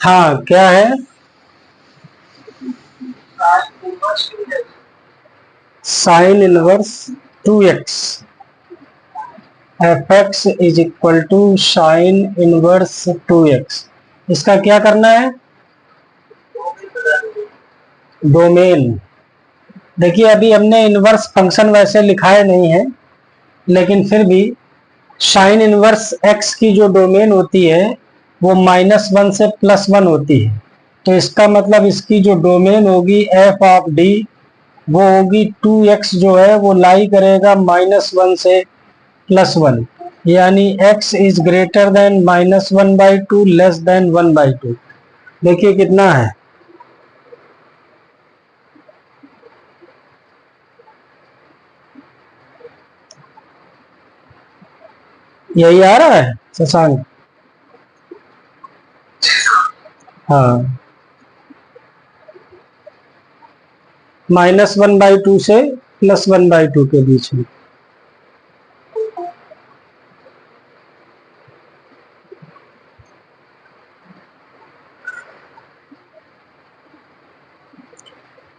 हाँ क्या है, sine inverse 2x f x is equal to sine inverse 2x। इसका क्या करना है, डोमेन। देखिए अभी हमने इनवर्स फंक्शन वैसे लिखाए नहीं है, लेकिन फिर भी साइन इनवर्स x की जो डोमेन होती है वो -1 से +1 होती है। तो इसका मतलब इसकी जो डोमेन होगी एफ ऑफ डी वो होगी 2x, जो है वो लाई करेगा -1 से +1, यानी x is greater than -1/2 less than 1/2। देखिए कितना है, यही आ रहा है शशांक? हाँ, -1/2 से +1/2 के बीच में।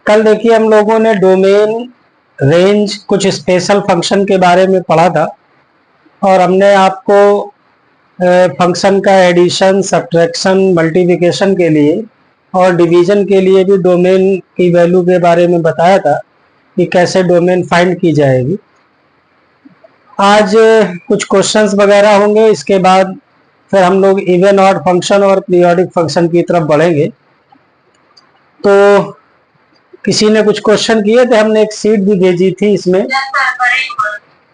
कल देखिए हम लोगों ने डोमेन, रेंज, कुछ स्पेशल फंक्शन के बारे में पढ़ा था, और हमने आपको फंक्शन का एडिशन, सब्ट्रैक्शन, मल्टीप्लिकेशन के लिए और डिवीजन के लिए भी डोमेन की वैल्यू के बारे में बताया था कि कैसे डोमेन फाइंड की जाएगी। आज कुछ क्वेश्चंस वगैरह होंगे, इसके बाद फिर हम लोग इवन ऑड फंक्शन और पीरियोडिक फंक्शन की तरफ बढ़ेंगे। तो किसी ने कुछ क्वेश्चन किए थे, हमने एक सीट भी भेजी थी इसमें।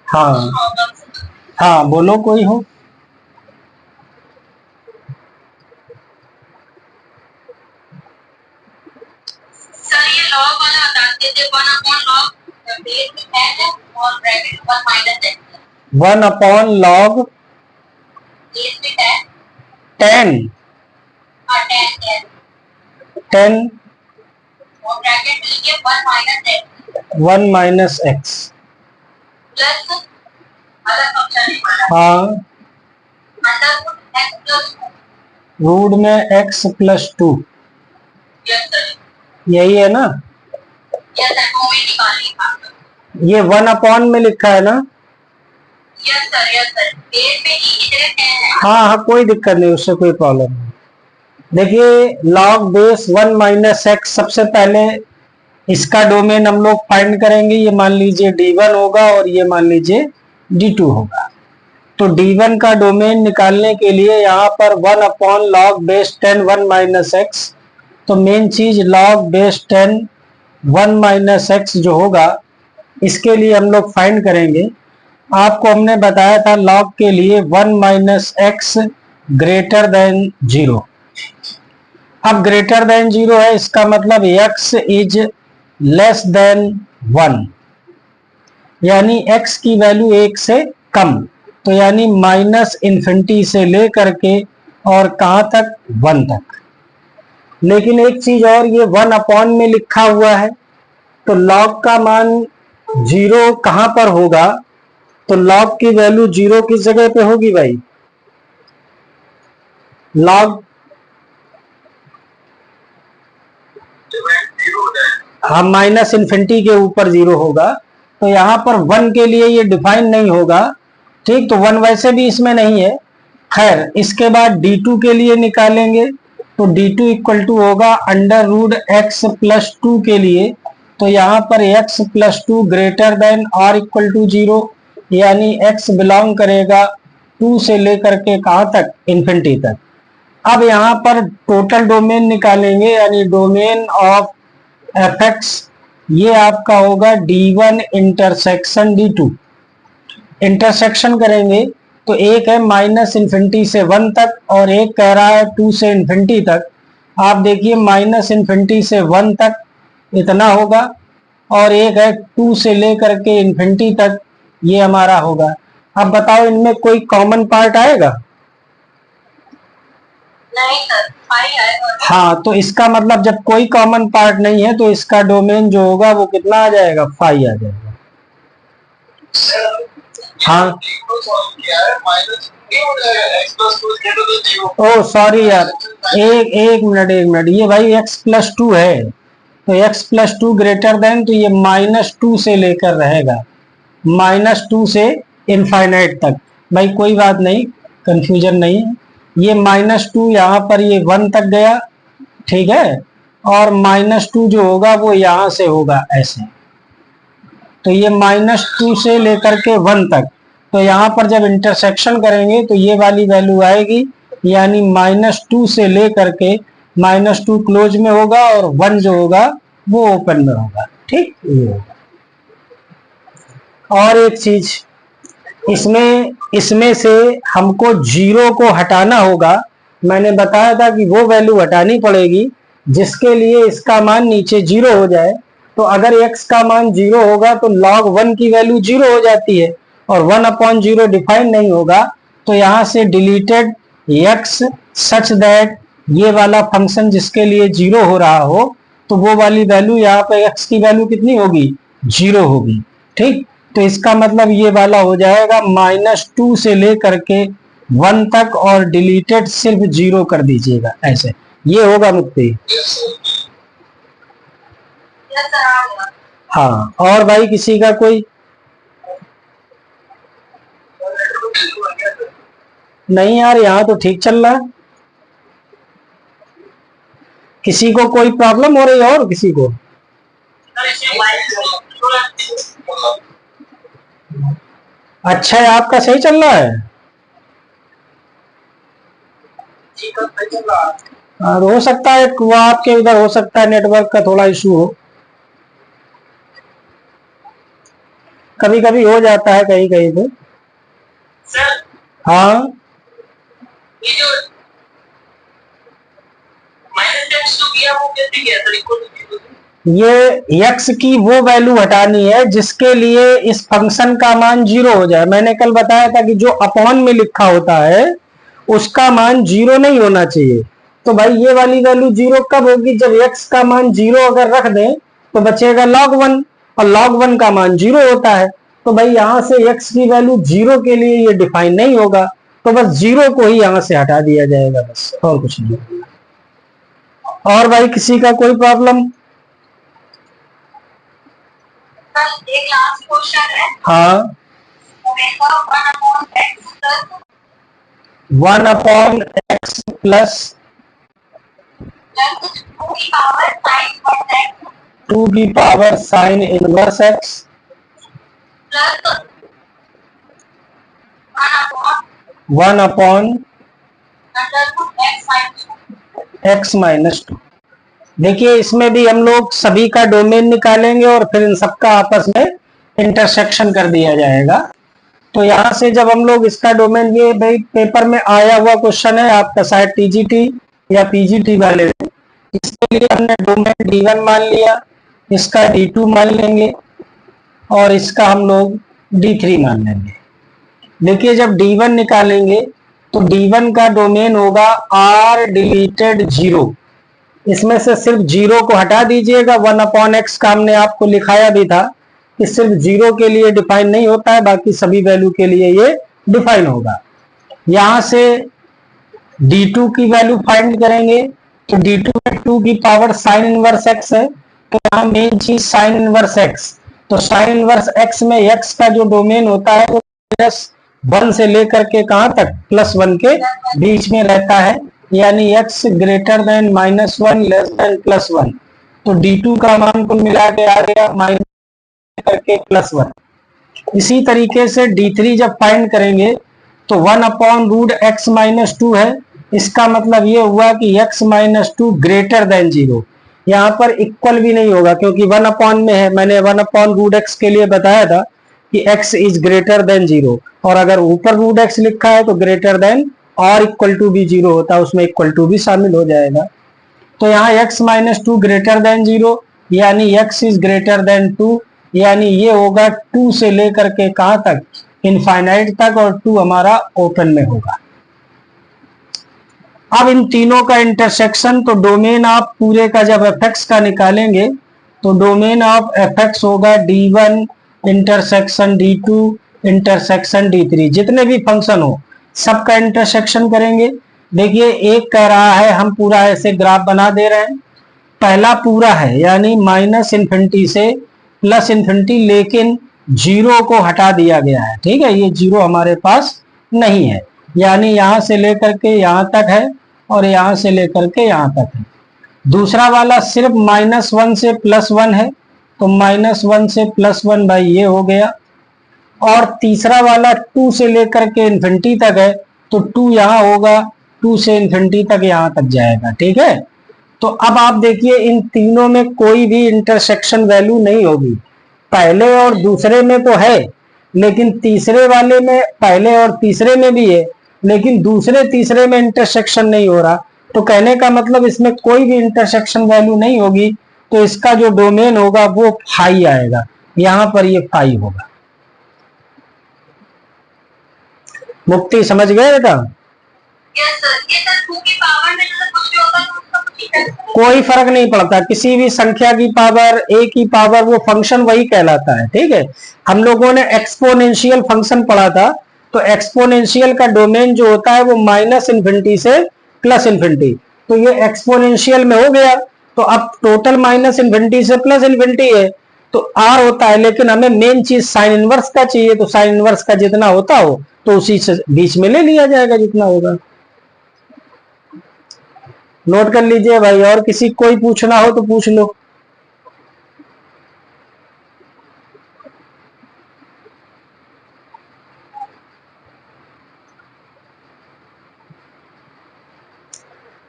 हाँ हाँ, बोलो कोई हो। सर ये लॉग वाला बताते थे, 1/log बेस में 10 है और ब्रैकेट 1 - x। 1/log बेस में 10 10 और 10 और ब्रैकेट में लिखिए 1 - x प्लस अलग फंक्शन है। हाँ, अंडर x प्लस 2। रूट में x+2, यस सर, यही है ना? यस सर, तो में निकालिए। ये 1 में लिखा है ना? यस सर, बेस में ही इधर 10 है। हाँ हाँ, कोई दिक्कत नहीं, उससे कोई प्रॉब्लम नहीं। देखिए लॉग बेस 1 - x, सबसे पहले इसका डोमेन हम लोग फाइंड करेंगे। ये मान लीजिए D1 होगा और ये मान लीजिए D2 होगा। तो D1 का डोमेन निकालने के लिए यहाँ पर 1/log बेस 10 1 - x, तो मेन चीज log बेस 10 1 - x जो होगा, इसके लिए हम लोग फाइंड करेंगे। आपको हमने बताया था log के लिए 1 - x ग्रेटर देन 0। अब ग्रेटर देन 0 है, इसका मतलब x इज लेस देन 1, यानी x की वैल्यू 1 से कम। तो यानी -∞ से लेकर के और कहां तक, 1 तक। लेकिन एक चीज और, ये 1 में लिखा हुआ है, तो log का मान 0 कहां पर होगा, तो log की वैल्यू 0 किस जगह पे होगी भाई, log, हाँ, -∞ के ऊपर 0 होगा। तो यहां पर 1 के लिए ये डिफाइन नहीं होगा, ठीक, तो 1 वैसे भी इसमें नहीं है। खैर, इसके बाद D2 के लिए निकालेंगे, तो D2 इक्वल टू होगा √x+2 के लिए। तो यहाँ पर x+2 ग्रेटर देन और इक्वल टू 0, यानी x बिलोंग करेगा 2 से लेकर के कहां तक, इन्फिनिटी तक। अब यहाँ पर टोटल डोमेन निकालेंगे, यानी डोमेन ऑफ fx, ये आपका होगा D1 इंटरसेक्शन D2। इंटरसेक्शन करेंगे तो एक है -∞ से 1 तक और एक कह रहा है 2 से इन्फिनिटी तक। आप देखिए -∞ से 1 तक इतना होगा, और एक है 2 से लेकर के इन्फिनिटी तक, ये हमारा होगा। अब बताओ इनमें कोई कॉमन पार्ट आएगा? नहीं सर, पाई आएगा। हाँ, तो इसका मतलब जब कोई कॉमन पार्ट नहीं है तो इसका डोमेन जो होगा वो कितना आ जाएगा, फाई आ जाएगा। हाँ, ओ सॉरी यार, एक मिनट, ये भाई x+2 है, तो x+2 ग्रेटर देन, तो ये -2 से लेकर रहेगा, -2 से इनफाइनाइट तक। भाई कोई बात नहीं, कंफ्यूजन नहीं है। ये -2 यहाँ पर ये 1 तक गया, ठीक है, और -2 जो होगा वो यहाँ से होगा ऐसे, तो ये -2 से लेकर के 1 तक। तो यहाँ पर जब इंटरसेक्शन करेंगे तो ये वाली वैल्यू आएगी, यानी -2 से लेकर के -2 क्लोज में होगा और 1 जो होगा वो ओपन में होगा, ठीक। ये होगा। और एक चीज, इसमें से हमको 0 को हटाना होगा। मैंने बताया था कि वो वैल्यू हटानी पड़ेगी जिसके लिए इसका मान नीचे 0 हो जाए। तो अगर x का मान 0 होगा तो log 1 की वैल्यू 0 हो जाती है, और 1/0 डिफाइन नहीं होगा, तो यहाँ से डिलीटेड x सच दैट ये वाला फंक्शन जिसके लिए 0 हो रहा हो, तो वो वाली वैल्यू यहाँ पे x की वैल्यू कितनी होगी, 0 होगी, ठीक। तो इसका मतलब ये वाला हो जाएगा -2 से लेकर के 1 तक, और डिलीटेड सिर्फ 0 कर दीजिएगा ऐसे, ये होगा मुक्ति। हाँ, और भाई किसी का कोई नहीं? यार यहाँ तो ठीक चल रहा है। किसी को कोई प्रॉब्लम हो रही है और किसी को? अच्छा है, आपका सही चल रहा है। हाँ, हो सकता है वो आपके इधर हो सकता है नेटवर्क का थोड़ा इशू हो, कभी कभी हो जाता है कहीं कहीं पे। हाँ, ये जो -x2 किया वो कैसे किया सर? ये x की वो वैल्यू हटानी है जिसके लिए इस फंक्शन का मान 0 हो जाए। मैंने कल बताया था कि जो अपॉन में लिखा होता है उसका मान 0 नहीं होना चाहिए। तो भाई ये वाली वैल्यू 0 कब होगी, जब x का मान 0 अगर रख दें तो बचेगा log 1, और log 1 का मान 0 होता है। तो भाई यहाँ से x की वैल्यू 0 के लिए ये डिफाइन नहीं होगा, तो बस 0 को ही यहाँ से हटा दिया जाएगा, बस, और कुछ नहीं। और भाई किसी का कोई प्रॉब्लम? एक लास्ट क्वेश्चन है। हाँ, 1/x प्लस 2 की power sine inverse x 1/x -2। देखिए इसमें भी हम लोग सभी का डोमेन निकालेंगे और फिर इन सबका आपस में इंटरसेक्शन कर दिया जाएगा। तो यहाँ से जब हम लोग इसका डोमेन, ये भाई पेपर में आया हुआ क्वेश्चन है आपका, शायद टीजीटी या पीजीटी वाले, इसके लिए हमने डोमेन D1 मान लिया, इसका D2 मान लेंगे और इसका हम लोग D3 मान लेंगे। देखिए जब D1 निकालेंगे तो D1 का डोमेन होगा R डिलीटेड 0, इसमें से सिर्फ 0 को हटा दीजिएगा। 1/x का हमने आपको लिखाया भी था कि सिर्फ 0 के लिए डिफाइन नहीं होता है, बाकी सभी वैल्यू के लिए ये डिफाइन होगा। यहां से D2 की वैल्यू फाइंड करेंगे, तो D2 में 2 की पावर साइन इनवर्स x है, तो यहाँ मेन चीज साइन इनवर्स x। तो साइन इनवर्स x में x का जो डोमेन होता है वो +1 से लेकर के कहां तक, +1 के बीच में रहता है, यानी x greater than -1 less than +1। तो D2 का मान कुल मिला के आ गया माइनस करके +1। इसी तरीके से D3 जब फाइंड करेंगे तो 1/√x -2 है, इसका मतलब ये हुआ कि x -2 ग्रेटर देन 0। यहाँ पर इक्वल भी नहीं होगा क्योंकि 1/ में है, मैंने 1/√x के लिए बताया था कि x इज ग्रेटर देन 0, और अगर ऊपर √x लिखा है तो ग्रेटर देन और इक्वल टू भी 0 होता है, उसमें इक्वल टू भी शामिल हो जाएगा। तो यहाँ x -2 ग्रेटर देन 0, यानी x इज ग्रेटर देन 2, यानी ये होगा 2 से लेकर के कहां तक, इनफाइनाइट तक, और 2 हमारा ओपन में होगा। अब इन तीनों का इंटरसेक्शन, तो डोमेन आप पूरे का जब fx का निकालेंगे तो डोमेन ऑफ fx होगा D1 intersection D2 intersection D3, जितने भी फंक्शन हो सबका इंटरसेक्शन करेंगे। देखिए एक कह रहा है हम पूरा ऐसे ग्राफ बना दे रहे हैं, पहला पूरा है यानी माइनस इन्फिनिटी से प्लस इन्फिनिटी, लेकिन जीरो को हटा दिया गया है। ठीक है, ये जीरो हमारे पास नहीं है, यानी यहां से लेकर के यहां तक है और यहां से लेकर के यहां तक है। दूसरा वाला सिर्फ -1 से +1 है, तो -1 से +1 भाई ये हो गया। और तीसरा वाला 2 से लेकर के इन्फिनिटी तक है, तो 2 यहां होगा, 2 से इन्फिनिटी तक यहां तक जाएगा। ठीक है, तो अब आप देखिए इन तीनों में कोई भी इंटरसेक्शन वैल्यू नहीं होगी। पहले और दूसरे में तो है, लेकिन तीसरे वाले में, पहले और तीसरे में भी है, लेकिन दूसरे तीसरे में इंटरसेक्शन नहीं हो रहा। तो कहने का मतलब इसमें कोई भी इंटरसेक्शन वैल्यू नहीं होगी, तो इसका जो डोमेन होगा वो फाई आएगा, यहां पर ये फाई होगा। मुक्ति समझ गए बेटा? Yes sir. ये सर 2 की पावर में जैसे कुछ भी होता है तो उसका कुछ इफेक्ट कोई फर्क नहीं पड़ता, किसी भी संख्या की पावर, ए की पावर, वो फंक्शन वही कहलाता है। ठीक है, हम लोगों ने एक्सपोनेंशियल फंक्शन पढ़ा था, तो एक्सपोनेंशियल का डोमेन जो होता है वो माइनस इन्फिनिटी से प्लस इन्फिनिटी, तो ये एक्सपोनेंशियल में हो गया। तो अब टोटल माइनस इन्फिनिटी से प्लस इन्फिनिटी है, तो आर होता है, लेकिन हमें मेन चीज साइन इनवर्स का चाहिए, तो साइन इनवर्स का जितना होता हो तो उसी से बीच में ले लिया जाएगा जितना होगा। नोट कर लीजिए भाई, और किसी कोई पूछना हो तो पूछ लो।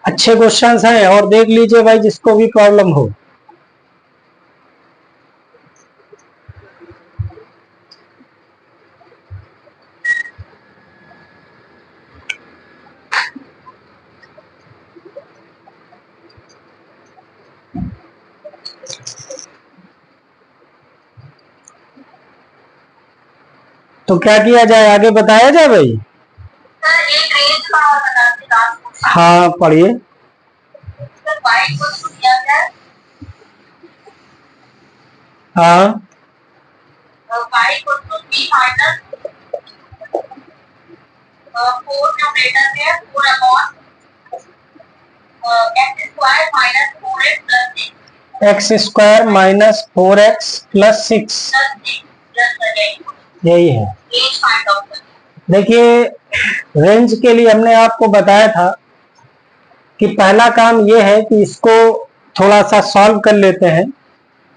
अच्छे क्वेश्चंस हैं, और देख लीजिए भाई जिसको भी प्रॉब्लम हो। तो क्या किया जाए, आगे बताया जाए भाई? सर एक रेंज का और बताते लास्ट क्वेश्चन। हाँ पढ़िए। सर y को तो दिया गया है, हाँ y को तो 3 माइनस 4 न्यूमरेटर में है, 4 upon x square minus 4x plus 6 x square minus 4x plus 6, यही है। रेंज फाइंड आउट करनी। देखिए रेंज के लिए हमने आपको बताया था कि पहला काम यह है कि इसको थोड़ा सा सॉल्व कर लेते हैं।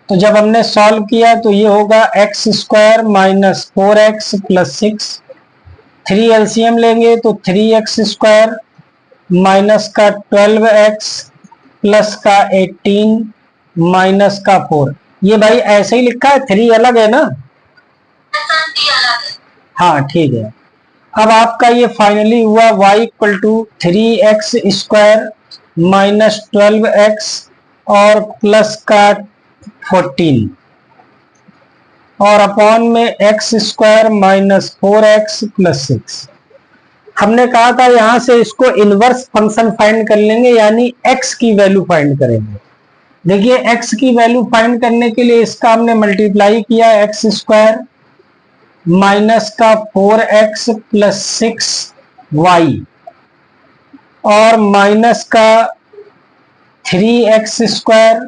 तो जब हमने सॉल्व किया तो ये होगा x square minus 4x plus 6, 3 LCM लेंगे तो 3x स्क्वायर माइनस का 12x प्लस का 18 माइनस का 4। ये भाई ऐसे ही लिखा है, 3 अलग है ना? सर 3 अलग है। हाँ ठीक है। अब आपका ये फाइनली हुआ y equal to 3x square minus 12x और प्लस का 14 और अपॉन में x square minus 4x plus 6। हमने कहा था यहां से इसको इनवर्स फंक्शन फाइंड कर लेंगे, यानी x की वैल्यू फाइंड करेंगे। देखिए x की वैल्यू फाइंड करने के लिए इसका हमने मल्टीप्लाई किया, एक्स स्क्वायर माइनस का 4x प्लस 6y और माइनस का 3x स्क्वायर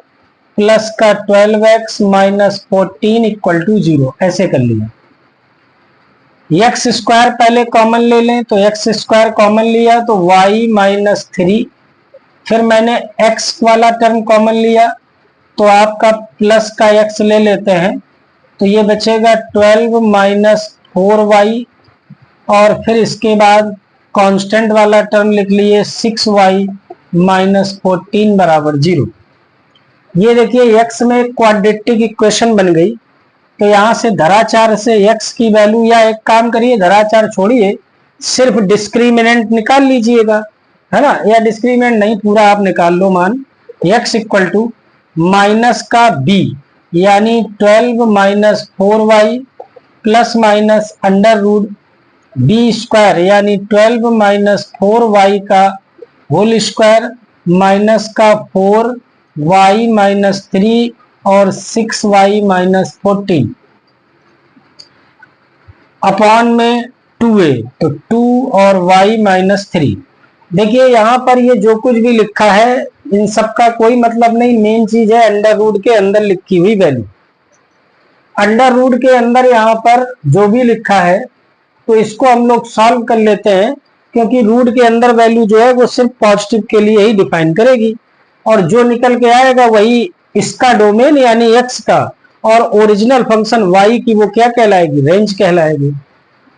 प्लस का 12x माइनस 14 इक्वल टू 0, ऐसे कर लिया। एक्स स्क्वायर पहले कॉमन ले लें, तो एक्स स्क्वायर कॉमन लिया तो y माइनस 3, फिर मैंने x वाला टर्म कॉमन लिया तो आपका प्लस का x ले लेते हैं, तो ये बचेगा 12 माइनस 4y और फिर इसके बाद कांस्टेंट वाला टर्म लिख लिए 6y माइनस 14 बराबर 0। ये देखिए x में क्वाड्रेटिक इक्वेशन बन गई, तो यहां से धराचार से x की वैल्यू, या एक काम करिए धराचार छोड़िए, सिर्फ डिस्क्रिमिनेंट निकाल लीजिएगा, है ना? या डिस्क्रिमिनेंट नहीं, पूरा आप निकाल लो मान। x इक्वल टू माइनस का b यानी 12 minus 4y plus minus under root b square यानी 12 माइनस 4y का होल स्क्वायर माइनस का 4y माइनस 3 और 6y माइनस 14 अपॉन में 2a, तो 2 और y माइनस 3। देखिए यहाँ पर ये जो कुछ भी लिखा है इन सब का कोई मतलब नहीं, मेन चीज है अंडर रूट के अंदर लिखी हुई वैल्यू। अंडर रूट के अंदर यहाँ पर जो भी लिखा है तो इसको हम लोग सॉल्व कर लेते हैं, क्योंकि रूट के अंदर वैल्यू जो है वो सिर्फ पॉजिटिव के लिए ही डिफाइन करेगी, और जो निकल के आएगा वही इसका डोमेन यानी एक्स का, और ओरिजिनल फंक्शन वाई की वो क्या कहलाएगी, रेंज कहलाएगी।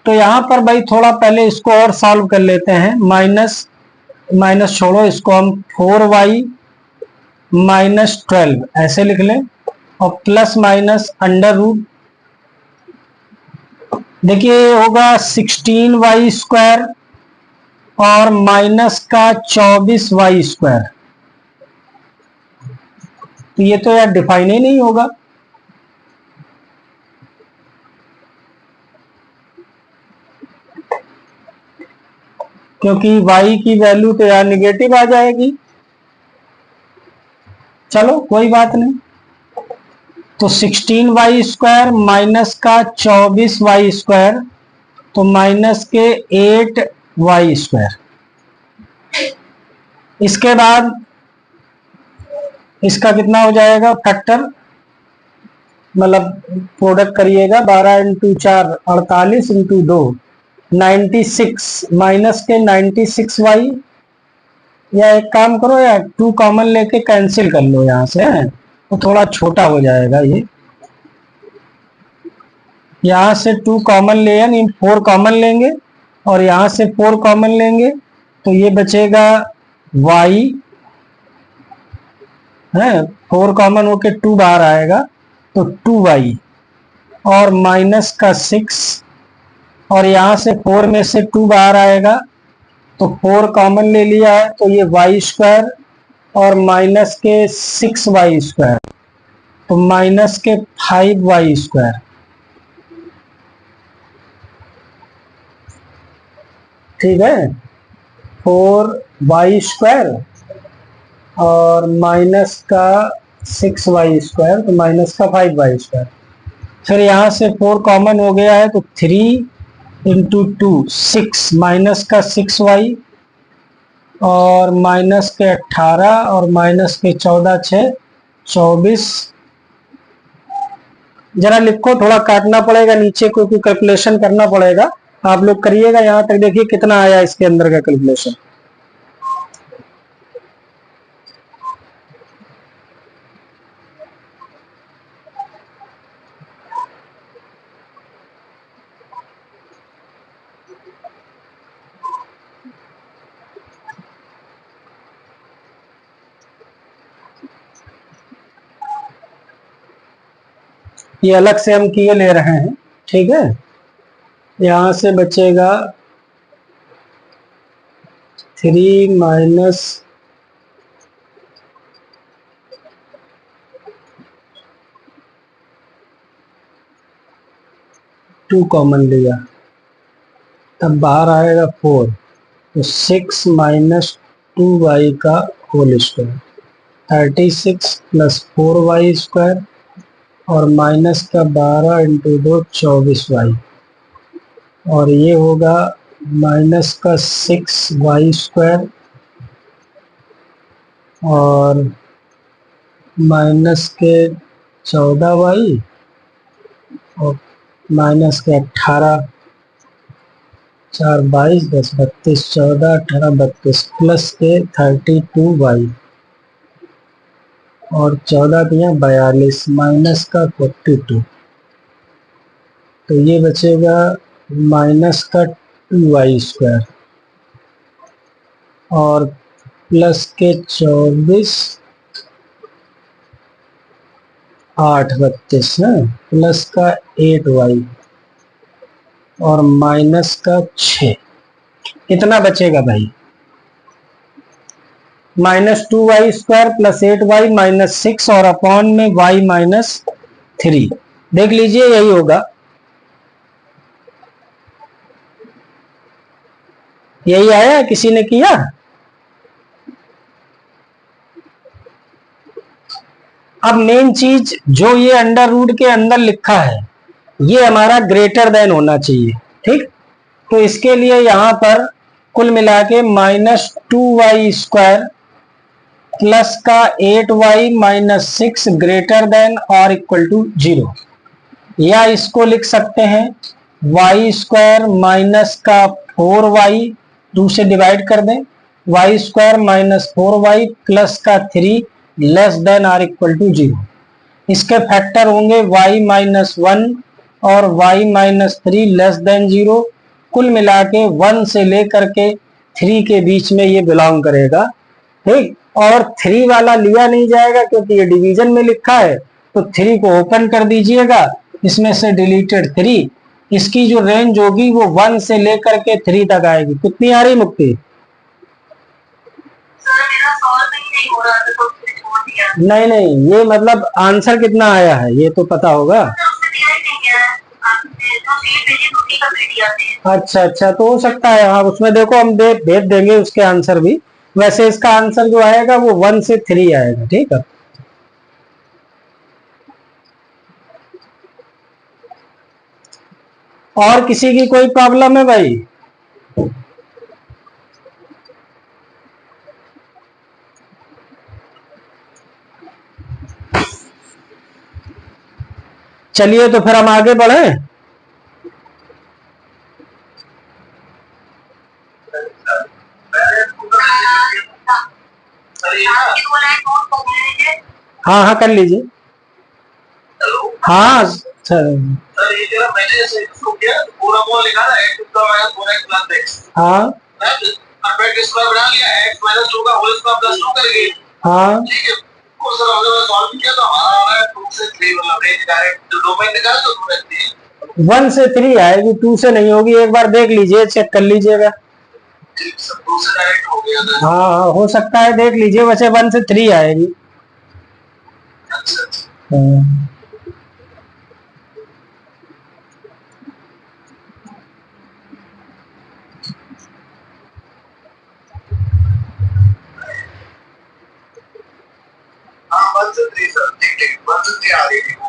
तो यहाँ पर भाई थोड़ा पहले इसको और सॉल्व कर लेते हैं। माइनस माइनस छोड़ो, इसको हम 4y माइनस 12 ऐसे लिख लें, और प्लस माइनस अंडर रूट, देखिए होगा 16y स्क्वायर और माइनस का 24y स्क्वायर। तो ये तो यार डिफाइन ही नहीं होगा, क्योंकि y की वैल्यू तो यार निगेटिव आ जाएगी। चलो कोई बात नहीं, तो 16y स्क्वायर माइनस का 24y स्क्वायर, तो माइनस के 8y स्क्वायर। इसके बाद इसका कितना हो जाएगा फैक्टर, मतलब प्रोडक्ट करिएगा, 12 इंटू 4 48 इंटू 2 96 माइनस के 96y, या एक काम करो यार 2 कॉमन लेके कैंसिल कर लो यहाँ से, तो थोड़ा छोटा हो जाएगा ये। यहाँ से 2 कॉमन ले यानी 4 कॉमन लेंगे, और यहाँ से 4 कॉमन लेंगे, तो ये बचेगा y है, 4 कॉमन होके 2 बाहर आएगा, तो 2y और माइनस का 6, और यहाँ से 4 में से 2 बाहर आएगा, तो 4 कॉमन ले लिया है, तो ये y स्क्वायर और माइनस के 6y स्क्वायर, तो माइनस के 5y स्क्वायर। ठीक है, 4y स्क्वायर और माइनस का 6y स्क्वायर, तो माइनस का 5y स्क्वायर। फिर यहाँ से 4 कॉमन हो गया है, तो 3 इंटू 2 6 माइनस का 6y और माइनस के 18 और माइनस के 14 6 24। जरा लिखो, थोड़ा काटना पड़ेगा नीचे को, क्योंकि कैलकुलेशन करना पड़ेगा। आप लोग करिएगा यहाँ तक, देखिए कितना आया इसके अंदर का कैलकुलेशन। ये अलग से हम किए ले रहे हैं, ठीक है। यहां से बचेगा 3 माइनस 2 कॉमन लिया, तब बाहर आएगा 4, तो 6 माइनस 2y का whole square, 36 plus 4y square और माइनस का 12 इंटू 2 24y, और ये होगा माइनस का 6y स्क्वायर और माइनस के 14y और माइनस के 18, 4 22 10 32 14 18 32 प्लस के 32y और 14 दिया 42 माइनस का 42, तो ये बचेगा माइनस का 2y स्क्वायर और प्लस के 24 8 32 है, प्लस का 8y और माइनस का 6। कितना बचेगा भाई, minus 2y square plus 8y minus 6 और अपॉन में y माइनस 3। देख लीजिए यही होगा, यही आया, किसी ने किया। अब मेन चीज जो ये अंडर रूट के अंदर लिखा है ये हमारा ग्रेटर देन होना चाहिए, ठीक। तो इसके लिए यहां पर कुल मिला के -2y² प्लस का 8y - 6 ग्रेटर देन और इक्वल टू 0, या इसको लिख सकते हैं y² माइनस का 4y, 2 से डिवाइड कर दें, y² - 4y प्लस का 3 लेस देन और इक्वल टू 0। इसके फैक्टर होंगे y - 1 और y - 3 लेस देन 0। कुल मिला के 1 से लेकर के 3 के बीच में ये बिलोंग करेगा, ठीक। और 3 वाला लिया नहीं जाएगा क्योंकि ये डिवीजन में लिखा है, तो 3 को ओपन कर दीजिएगा, इसमें से डिलीटेड 3, इसकी जो रेंज होगी वो 1 से लेकर के 3 तक आएगी। कितनी आ रही मुक्ति? नहीं नहीं, ये मतलब आंसर कितना आया है ये तो पता होगा। अच्छा अच्छा, तो हो सकता है, हाँ उसमें देखो हम भेज देंगे उसके आंसर भी। वैसे इसका आंसर जो आएगा वो 1 से 3 आएगा, ठीक है। और किसी की कोई प्रॉब्लम है भाई? चलिए तो फिर हम आगे बढ़े। हाँ हाँ कर लीजिए। हाँ सर, ये जो मैंने इसको किया पूरा वो लिखा था x square minus 4x plus x। हाँ अब x स्क्वायर बना लिया, x माइनस 2 का होल स्क्वायर प्लस 2 करेंगे। हाँ ठीक है, और सर अगर सॉल्व किया तो हमारा आ रहा है 2 से 3, मतलब रेंज डायरेक्ट जो डोमेन निकाला तो 1 से 3 आएगी, 2 से नहीं होगी। एक बार देख लीजिए, चेक कर लीजिएगा। ठीक सर, 2 से डायरेक्ट हो गया। हाँ हो सकता है, देख लीजिए, वैसे 1 से 3 आएगी। अच्छा।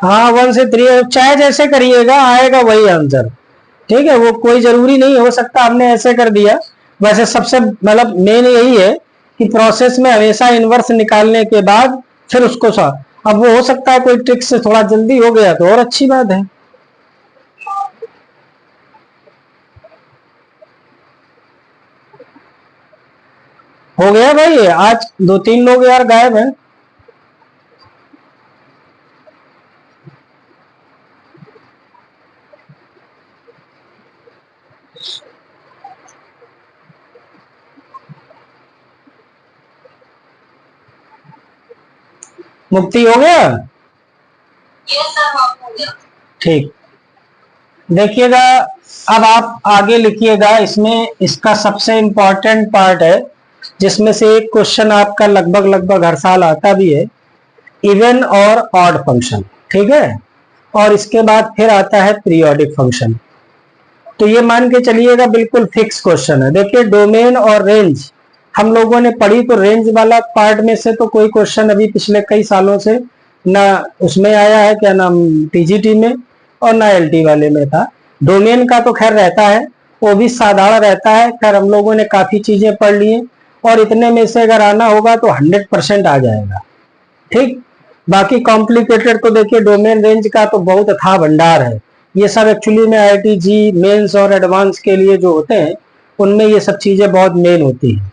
हाँ 1 से 3, चाहे जैसे करिएगा आएगा वही आंसर, ठीक है। वो कोई जरूरी नहीं, हो सकता हमने ऐसे कर दिया। वैसे सबसे मतलब मेन यही है कि प्रोसेस में हमेशा इनवर्स निकालने के बाद फिर उसको सॉल्व। अब वो हो सकता है कोई ट्रिक से थोड़ा जल्दी हो गया तो और अच्छी बात है। हो गया भाई, आज 2-3 लोग यार गायब हैं। मुक्ति हो गया? ठीक, देखिएगा अब आप आगे लिखिएगा। इसमें इसका सबसे इंपॉर्टेंट पार्ट है जिसमें से एक क्वेश्चन आपका लगभग हर साल आता भी है, इवन और ऑड फंक्शन, ठीक है। और इसके बाद फिर आता है पीरियोडिक फंक्शन। तो ये मान के चलिएगा बिल्कुल फिक्स क्वेश्चन है। देखिए डोमेन और रेंज हम लोगों ने पढ़ी, तो रेंज वाला पार्ट में से तो कोई क्वेश्चन अभी पिछले कई सालों से ना उसमें आया है, क्या नाम, टीजीटी में, और ना एलटी वाले में था। डोमेन का तो खैर रहता है, वो भी साधारण रहता है। खैर हम लोगों ने काफी चीजें पढ़ ली हैं, और इतने में से अगर आना होगा तो 100% आ जाएगा, ठीक। बाकी कॉम्प्लिकेटेड तो देखिए डोमेन रेंज का तो बहुत अथाह भंडार है। ये सब एक्चुअली में IIT-JEE मेंस और एडवांस के लिए जो होते हैं उनमें ये सब चीजें बहुत मेन होती हैं।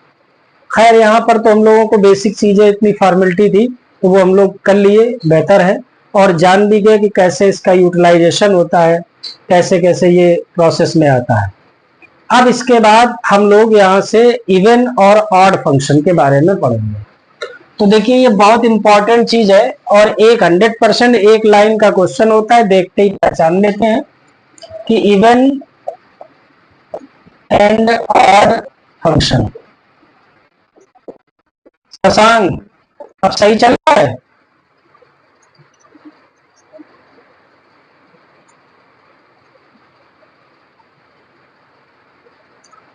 खैर यहाँ पर तो हम लोगों को बेसिक चीजें, इतनी फॉर्मेलिटी थी तो वो हम लोग कर लिए, बेहतर है। और जान भी गए कि कैसे इसका यूटिलाइजेशन होता है, कैसे कैसे ये प्रोसेस में आता है। अब इसके बाद हम लोग यहाँ से इवन और ऑड फंक्शन के बारे में पढ़ेंगे। तो देखिए ये बहुत इंपॉर्टेंट चीज है, और 100% एक लाइन का क्वेश्चन होता है। देखते ही पहचान लेते हैं कि even and odd function. Shashank अब सही चल रहा है?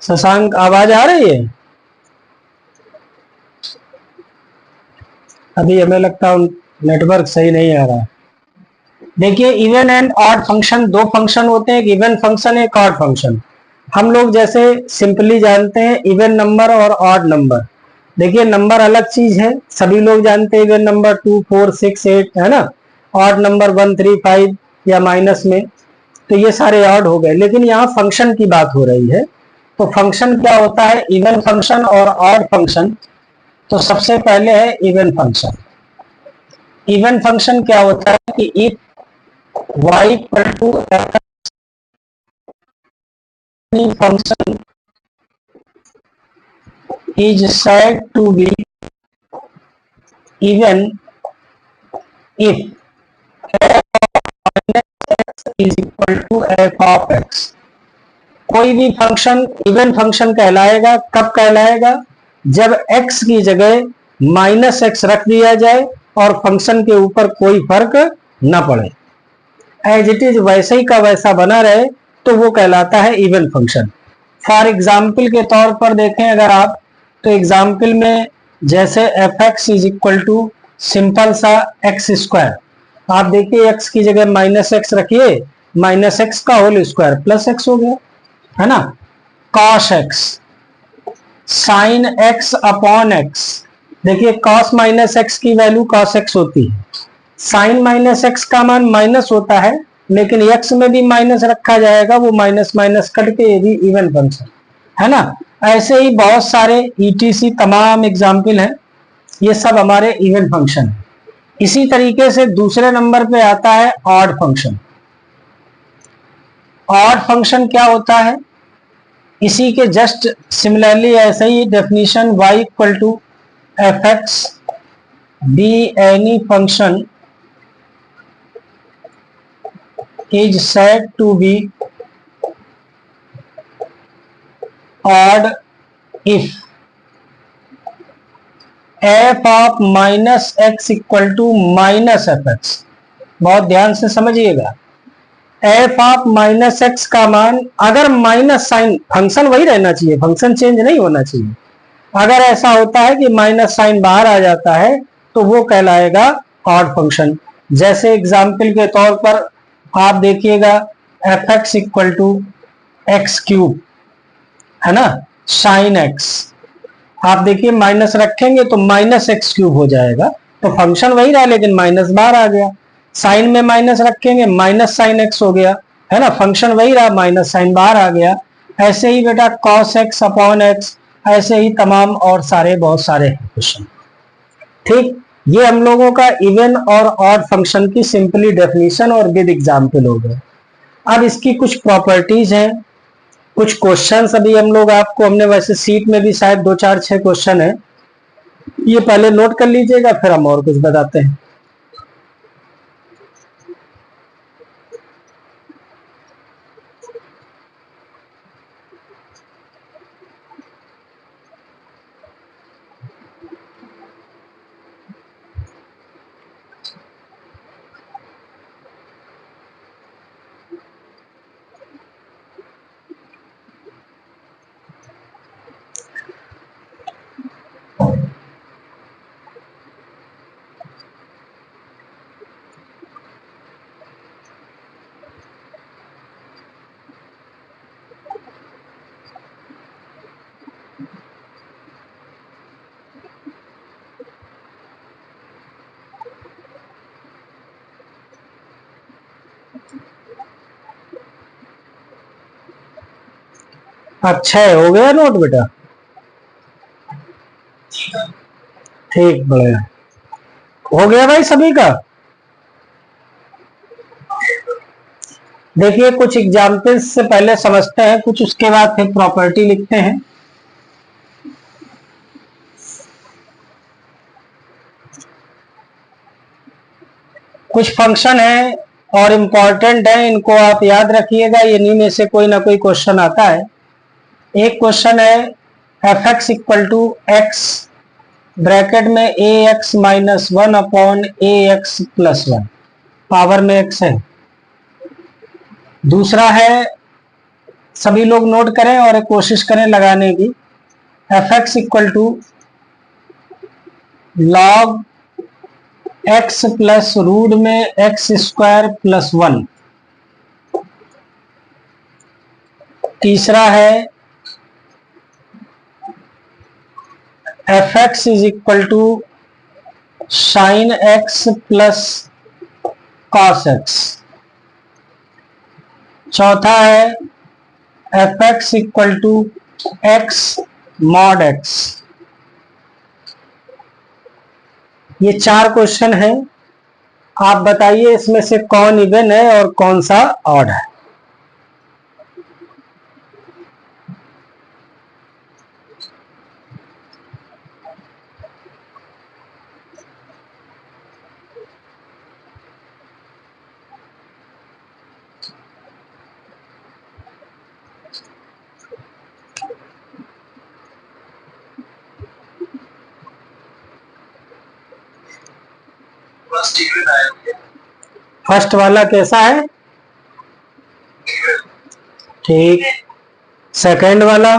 शशांक आवाज आ रही है? अभी हमें लगता है नेटवर्क सही नहीं आ रहा। देखिए इवन एंड ऑड फंक्शन, दो फंक्शन होते हैं, एक इवन फंक्शन एक ऑड फंक्शन। हम लोग जैसे सिंपली जानते हैं इवन नंबर और ऑड नंबर। देखिए नंबर अलग चीज है, सभी लोग जानते हैं इवन नंबर 2 4 6 8 है ना, ऑड नंबर 1 3 5 या माइनस में, तो ये सारे ऑड हो गए। लेकिन यहाँ फंक्शन की बात हो रही है, तो फंक्शन क्या होता है, इवन फंक्शन और ऑड फंक्शन। तो सबसे पहले है इवन फंक्शन। इवन फंक्शन क्या होता है कि if y equal to function is said to be even if x is equal to f of x। कोई भी फंक्शन इवन फंक्शन कहलाएगा, कब कहलाएगा, जब x की जगह माइनस एक्स रख दिया जाए और फंक्शन के ऊपर कोई फर्क न पड़े, एज इट इज वैसे ही का वैसा बना रहे, तो वो कहलाता है इवन फंक्शन। फॉर एग्जाम्पल के तौर पर देखें अगर आप, तो एग्जाम्पल में जैसे f x is equal to simple सा एक्स स्क्वायर, आप देखिए एक्स की जगह माइनस एक्स रखिए, माइनस एक्स का होल स्क्वायर प्लस एक्स हो गया, है ना। Cos x, sine x upon x, देखिए कॉस माइनस एक्स की वैल्यू कॉस एक्स होती है, साइन माइनस एक्स का मान माइनस होता है, लेकिन एक्स में भी माइनस रखा जाएगा, वो माइनस माइनस कट के ये भी इवन फंक्शन है ना। ऐसे ही बहुत सारे ईटीसी तमाम एग्जाम्पल हैं, ये सब हमारे इवन फंक्शन है। इसी तरीके से दूसरे नंबर पे आता है ऑड फंक्शन। ऑड फंक्शन क्या होता है, इसी के जस्ट सिमिलरली ऐसे ही definition y equal to f x be any function is said to be odd if f of minus x equal to minus F x. बहुत ध्यान से समझिएगा, f ऑफ माइनस एक्स का मान अगर माइनस साइन, फंक्शन वही रहना चाहिए, फंक्शन चेंज नहीं होना चाहिए, अगर ऐसा होता है कि माइनस साइन बाहर आ जाता है तो वो कहलाएगा ऑड फंक्शन। जैसे एग्जाम्पल के तौर पर आप देखिएगा f x equal to x cube, है ना, साइन एक्स, आप देखिए माइनस रखेंगे तो माइनस एक्स क्यूब हो जाएगा, तो फंक्शन वही रहा लेकिन माइनस बाहर आ गया। साइन में माइनस रखेंगे माइनस साइन एक्स हो गया, है ना, फंक्शन वही रहा, माइनस साइन बाहर आ गया। ऐसे ही बेटा कॉस एक्स अपॉन एक्स, ऐसे ही तमाम और सारे बहुत सारे क्वेश्चन। ठीक, ये हम लोगों का इवन और ऑड फंक्शन की सिंपली डेफिनेशन और विद एग्जाम्पल हो गए। अब इसकी कुछ प्रॉपर्टीज हैं, कुछ क्वेश्चंस अभी हम लोग आपको, हमने वैसे सीट में भी शायद 2 4 6 क्वेश्चन है, ये पहले नोट कर लीजिएगा, फिर हम और कुछ बताते हैं। अच्छा हो गया नोट बेटा, ठीक, बढ़िया हो गया भाई सभी का। देखिए कुछ एग्जाम्पल्स से पहले समझते हैं कुछ, उसके बाद फिर प्रॉपर्टी लिखते हैं। कुछ फंक्शन है और इम्पोर्टेंट है, इनको आप याद रखिएगा, इन्हीं में से कोई ना कोई क्वेश्चन आता है। एक क्वेश्चन है f x equal to x bracket में a x minus 1 upon a x plus 1, power में एक्स है। दूसरा है, सभी लोग नोट करें और कोशिश करें लगाने की, f x equal to log x plus root में एक्स स्क्वायर प्लस 1, तीसरा है fx is equal to sine x plus cos x। चौथा है fx equal to x mod x। ये 4 क्वेश्चन है। आप बताइए इसमें से कौन इवन है और कौन सा ऑड है। फर्स्ट वाला कैसा है? ठीक। सेकंड वाला?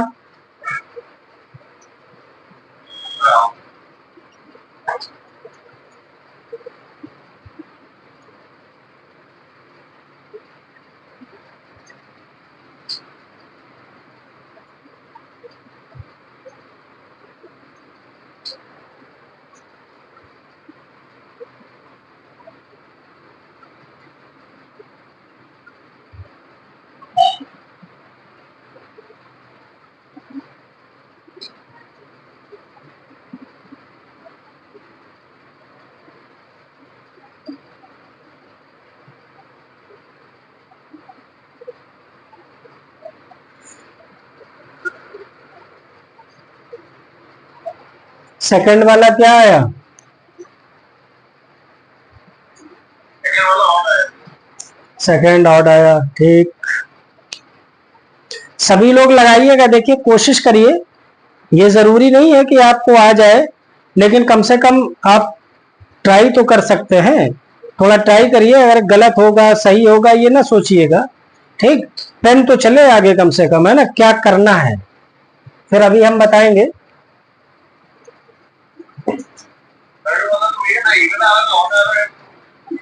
सेकंड वाला क्या आया? सेकंड ऑड आया। ठीक, सभी लोग लगाइएगा। देखिए कोशिश करिए, ये जरूरी नहीं है कि आपको आ जाए, लेकिन कम से कम आप ट्राई तो कर सकते हैं। थोड़ा ट्राई करिए, अगर गलत होगा सही होगा ये ना सोचिएगा। ठीक, पेन तो चले आगे कम से कम, है ना, क्या करना है फिर अभी हम बताएंगे।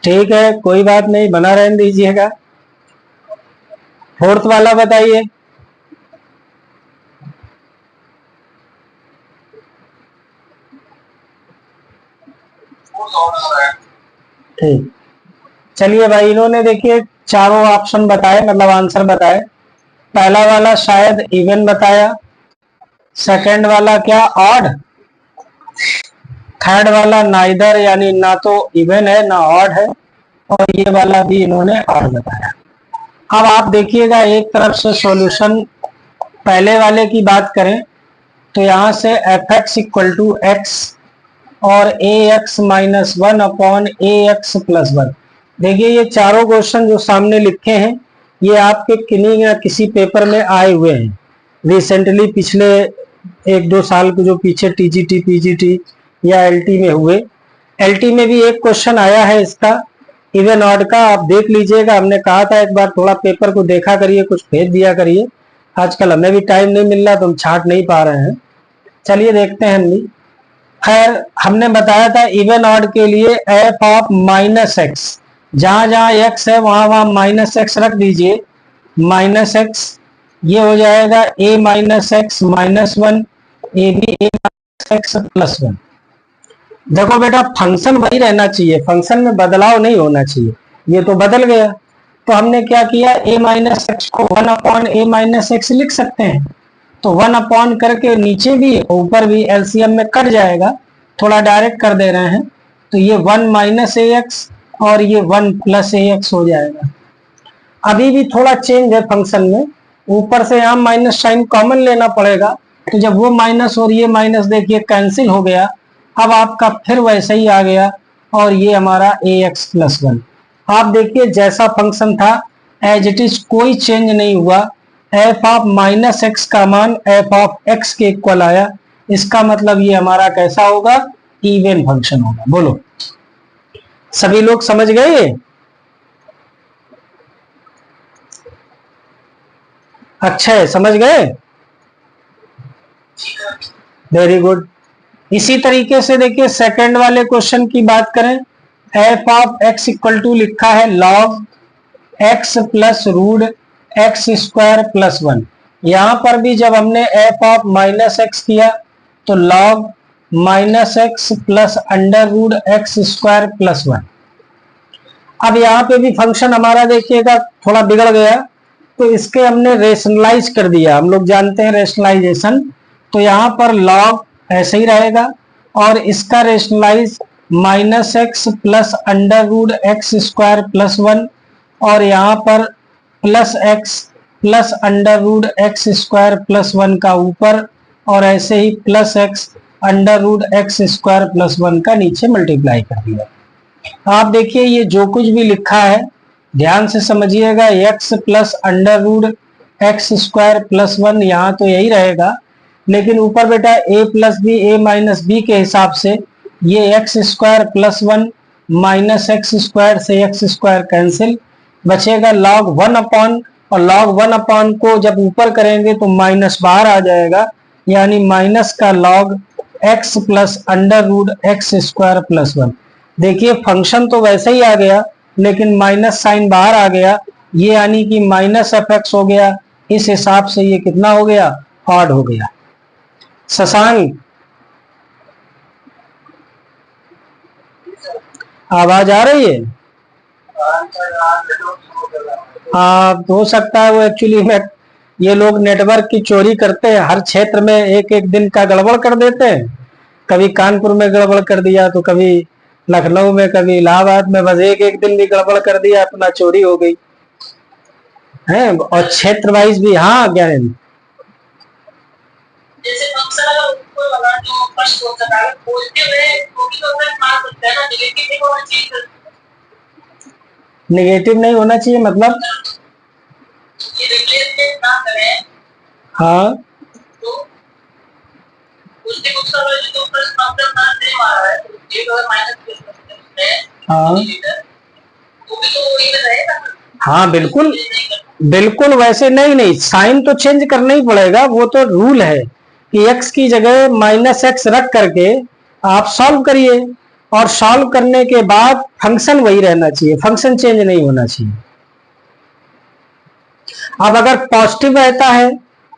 ठीक है, कोई बात नहीं, बना रहने दीजिएगा। फोर्थ वाला बताइए। ठीक, चलिए भाई, इन्होंने देखिए चारों ऑप्शन बताए, मतलब आंसर बताए। पहला वाला शायद इवन बताया, सेकंड वाला क्या ऑड, थर्ड वाला नाइदर, यानी ना तो इवन है ना ऑड है, और ये वाला भी इन्होंने ऑड बताया। अब आप देखिएगा एक तरफ से सॉल्यूशन, पहले वाले की बात करें तो यहां से f x equal to x और a x minus 1 upon a x plus 1। देखिए ये चारों क्वेश्चन जो सामने लिखे हैं ये आपके किन्हीं या किसी पेपर में आए हुए हैं रिसेंटली, पिछले 1-2 साल के जो पीछे टीजीटी पीजीटी या एलटी में हुए। एलटी में भी एक क्वेश्चन आया है इसका इवन ऑड का, आप देख लीजिएगा। हमने कहा था एक बार थोड़ा पेपर को देखा करिए, कुछ भेज दिया करिए। आजकल हमें भी टाइम नहीं मिल रहा तो हम छाट नहीं पा रहे हैं। चलिए देखते हैं हम भी। खैर हमने बताया था इवन ऑड के लिए एफ ऑफ माइनस एक्स, जहां जहां एक्स है वहां वहां माइनस एक्स रख दीजिए। माइनस एक्स ये हो जाएगा a minus x minus 1, a b a minus x plus 1। देखो बेटा फंक्शन वही रहना चाहिए, फंक्शन में बदलाव नहीं होना चाहिए। ये तो बदल गया, तो हमने क्या किया, ए माइनस एक्स को 1 अपॉन ए माइनस एक्स लिख सकते हैं। तो 1 अपॉन करके नीचे भी ऊपर भी एलसीएम में कट जाएगा, थोड़ा डायरेक्ट कर दे रहे हैं। तो ये 1 माइनस ए एक्स और ये 1 प्लस ए एक्स हो जाएगा। अभी भी थोड़ा चेंज है फंक्शन में, ऊपर से यहाँ माइनस साइन कॉमन लेना पड़ेगा। तो जब वो माइनस और ये माइनस देखिए कैंसिल हो गया, अब आपका फिर वैसे ही आ गया और ये हमारा ए एक्स प्लस 1। आप देखिए जैसा फंक्शन था एज इट इज, कोई चेंज नहीं हुआ। एफ ऑफ माइनस एक्स का मान एफ ऑफ एक्स के इक्वल आया, इसका मतलब ये हमारा कैसा होगा, इवन फंक्शन होगा। बोलो सभी लोग समझ गए? अच्छा है, समझ गए, वेरी गुड। इसी तरीके से देखिए सेकंड वाले क्वेश्चन की बात करें, f of x equal to लिखा है log x plus root x square plus 1। यहां पर भी जब हमने एफ ऑफ माइनस एक्स किया तो log minus x plus under root x square plus 1। अब यहाँ पे भी फंक्शन हमारा देखिएगा थोड़ा बिगड़ गया, तो इसके हमने रेशनलाइज कर दिया। हम लोग जानते हैं रेशनलाइजेशन, तो यहाँ पर लॉग ऐसे ही रहेगा और इसका rationalise minus x plus under root x square plus 1 और यहाँ पर plus x plus under root x square plus 1 का ऊपर और ऐसे ही plus x under root x square plus 1 का नीचे मल्टीप्लाई कर दिया। आप देखिए ये जो कुछ भी लिखा है ध्यान से समझिएगा, x plus under root x square plus 1 यहाँ तो यही रहेगा, लेकिन ऊपर बेटा a plus b a minus b के हिसाब से ये x square plus 1 minus x square से एक्स स्क्वायर कैंसिल, बचेगा लॉग 1 अपॉन, और लॉग 1 अपॉन को जब ऊपर करेंगे तो माइनस बाहर आ जाएगा, यानी माइनस का log x plus under root x square plus 1। देखिए फंक्शन तो वैसे ही आ गया लेकिन माइनस साइन बाहर आ गया, ये यानी कि माइनस एफ एक्स हो गया। इस हिसाब से ये कितना हो गया, ऑड हो गया। शशांक आवाज आ रही है? हाँ हो सकता है वो एक्चुअली में ये लोग नेटवर्क की चोरी करते हैं, हर क्षेत्र में एक एक दिन का गड़बड़ कर देते हैं। कभी कानपुर में गड़बड़ कर दिया तो कभी लखनऊ में, कभी इलाहाबाद में, बस एक एक दिन भी गड़बड़ कर दिया अपना चोरी हो गई है। और क्षेत्र वाइज भी, हाँ ज्ञानेंद्र जैसे फंक्शन अगर ऊपर वाला जो फर्स्ट होता है बोलते हुए तो भी तो अगर मान सकते हैं ना, नेगेटिव नहीं होना चाहिए। नेगेटिव नहीं होना चाहिए मतलब ये रिप्लेसमेंट ना करें। हाँ तो उसके दूसरा वाला जो फर्स्ट फंक्शन ना दे रहा है ये तो माइनस है। हाँ तो भी तो वही रहेगा। हाँ बिल्कुल बिल्कुल, वैसे नहीं साइन तो चेंज करना ही पड़ेगा, वो तो रूल है कि x की जगह माइनस एक्स रख करके आप सॉल्व करिए, और सॉल्व करने के बाद फंक्शन वही रहना चाहिए, फंक्शन चेंज नहीं होना चाहिए। अब अगर पॉजिटिव रहता है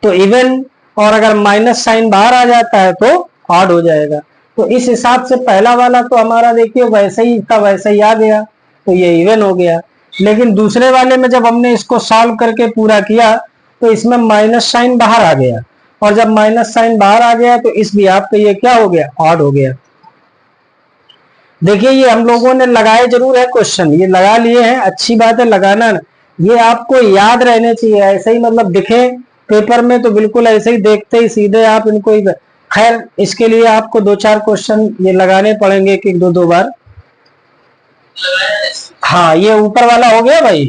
तो इवन, और अगर माइनस साइन बाहर आ जाता है तो ऑड हो जाएगा। तो इस हिसाब से पहला वाला तो हमारा देखिए वैसे ही था वैसे ही आ गया, तो ये इवन हो गया। लेकिन दूसरे वाले में जब हमने इसको सॉल्व करके पूरा किया तो इसमें माइनस साइन बाहर आ गया, और जब माइनस साइन बाहर आ गया तो इस भी आपका ये क्या हो गया, ऑड हो गया। देखिए ये हम लोगों ने लगाए जरूर है क्वेश्चन, ये लगा लिए हैं, अच्छी बात है लगाना, ये आपको याद रहने चाहिए। ऐसे ही मतलब दिखे पेपर में तो बिल्कुल ऐसे ही देखते ही सीधे आप इनको, खैर इसके लिए आपको 2-4 क्वेश्चन ये लगाने पड़ेंगे कि 2-2 बार। हाँ ये ऊपर वाला हो गया भाई।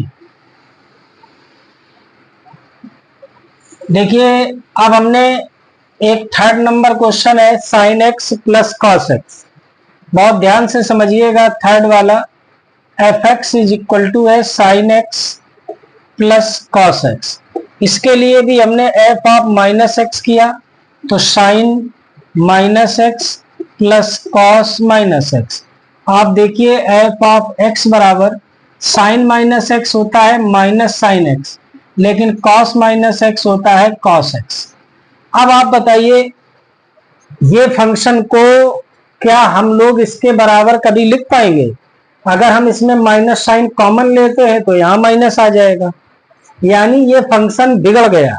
देखिए अब हमने एक 3rd नंबर क्वेश्चन है sine x plus cos x, बहुत ध्यान से समझिएगा। 3rd वाला f x is equal to है sine x plus cos x. इसके लिए भी हमने एफ ऑफ माइनस एक्स किया तो sine minus x plus cos minus x. आप देखिए एफ ऑफ एक्स बराबर साइन माइनस एक्स होता है माइनस साइन एक्स, लेकिन कॉस माइनस एक्स होता है कॉस एक्स। अब आप बताइए ये फंक्शन को क्या हम लोग इसके बराबर कभी लिख पाएंगे? अगर हम इसमें माइनस साइन कॉमन लेते हैं तो यहां माइनस आ जाएगा, यानी ये फंक्शन बिगड़ गया।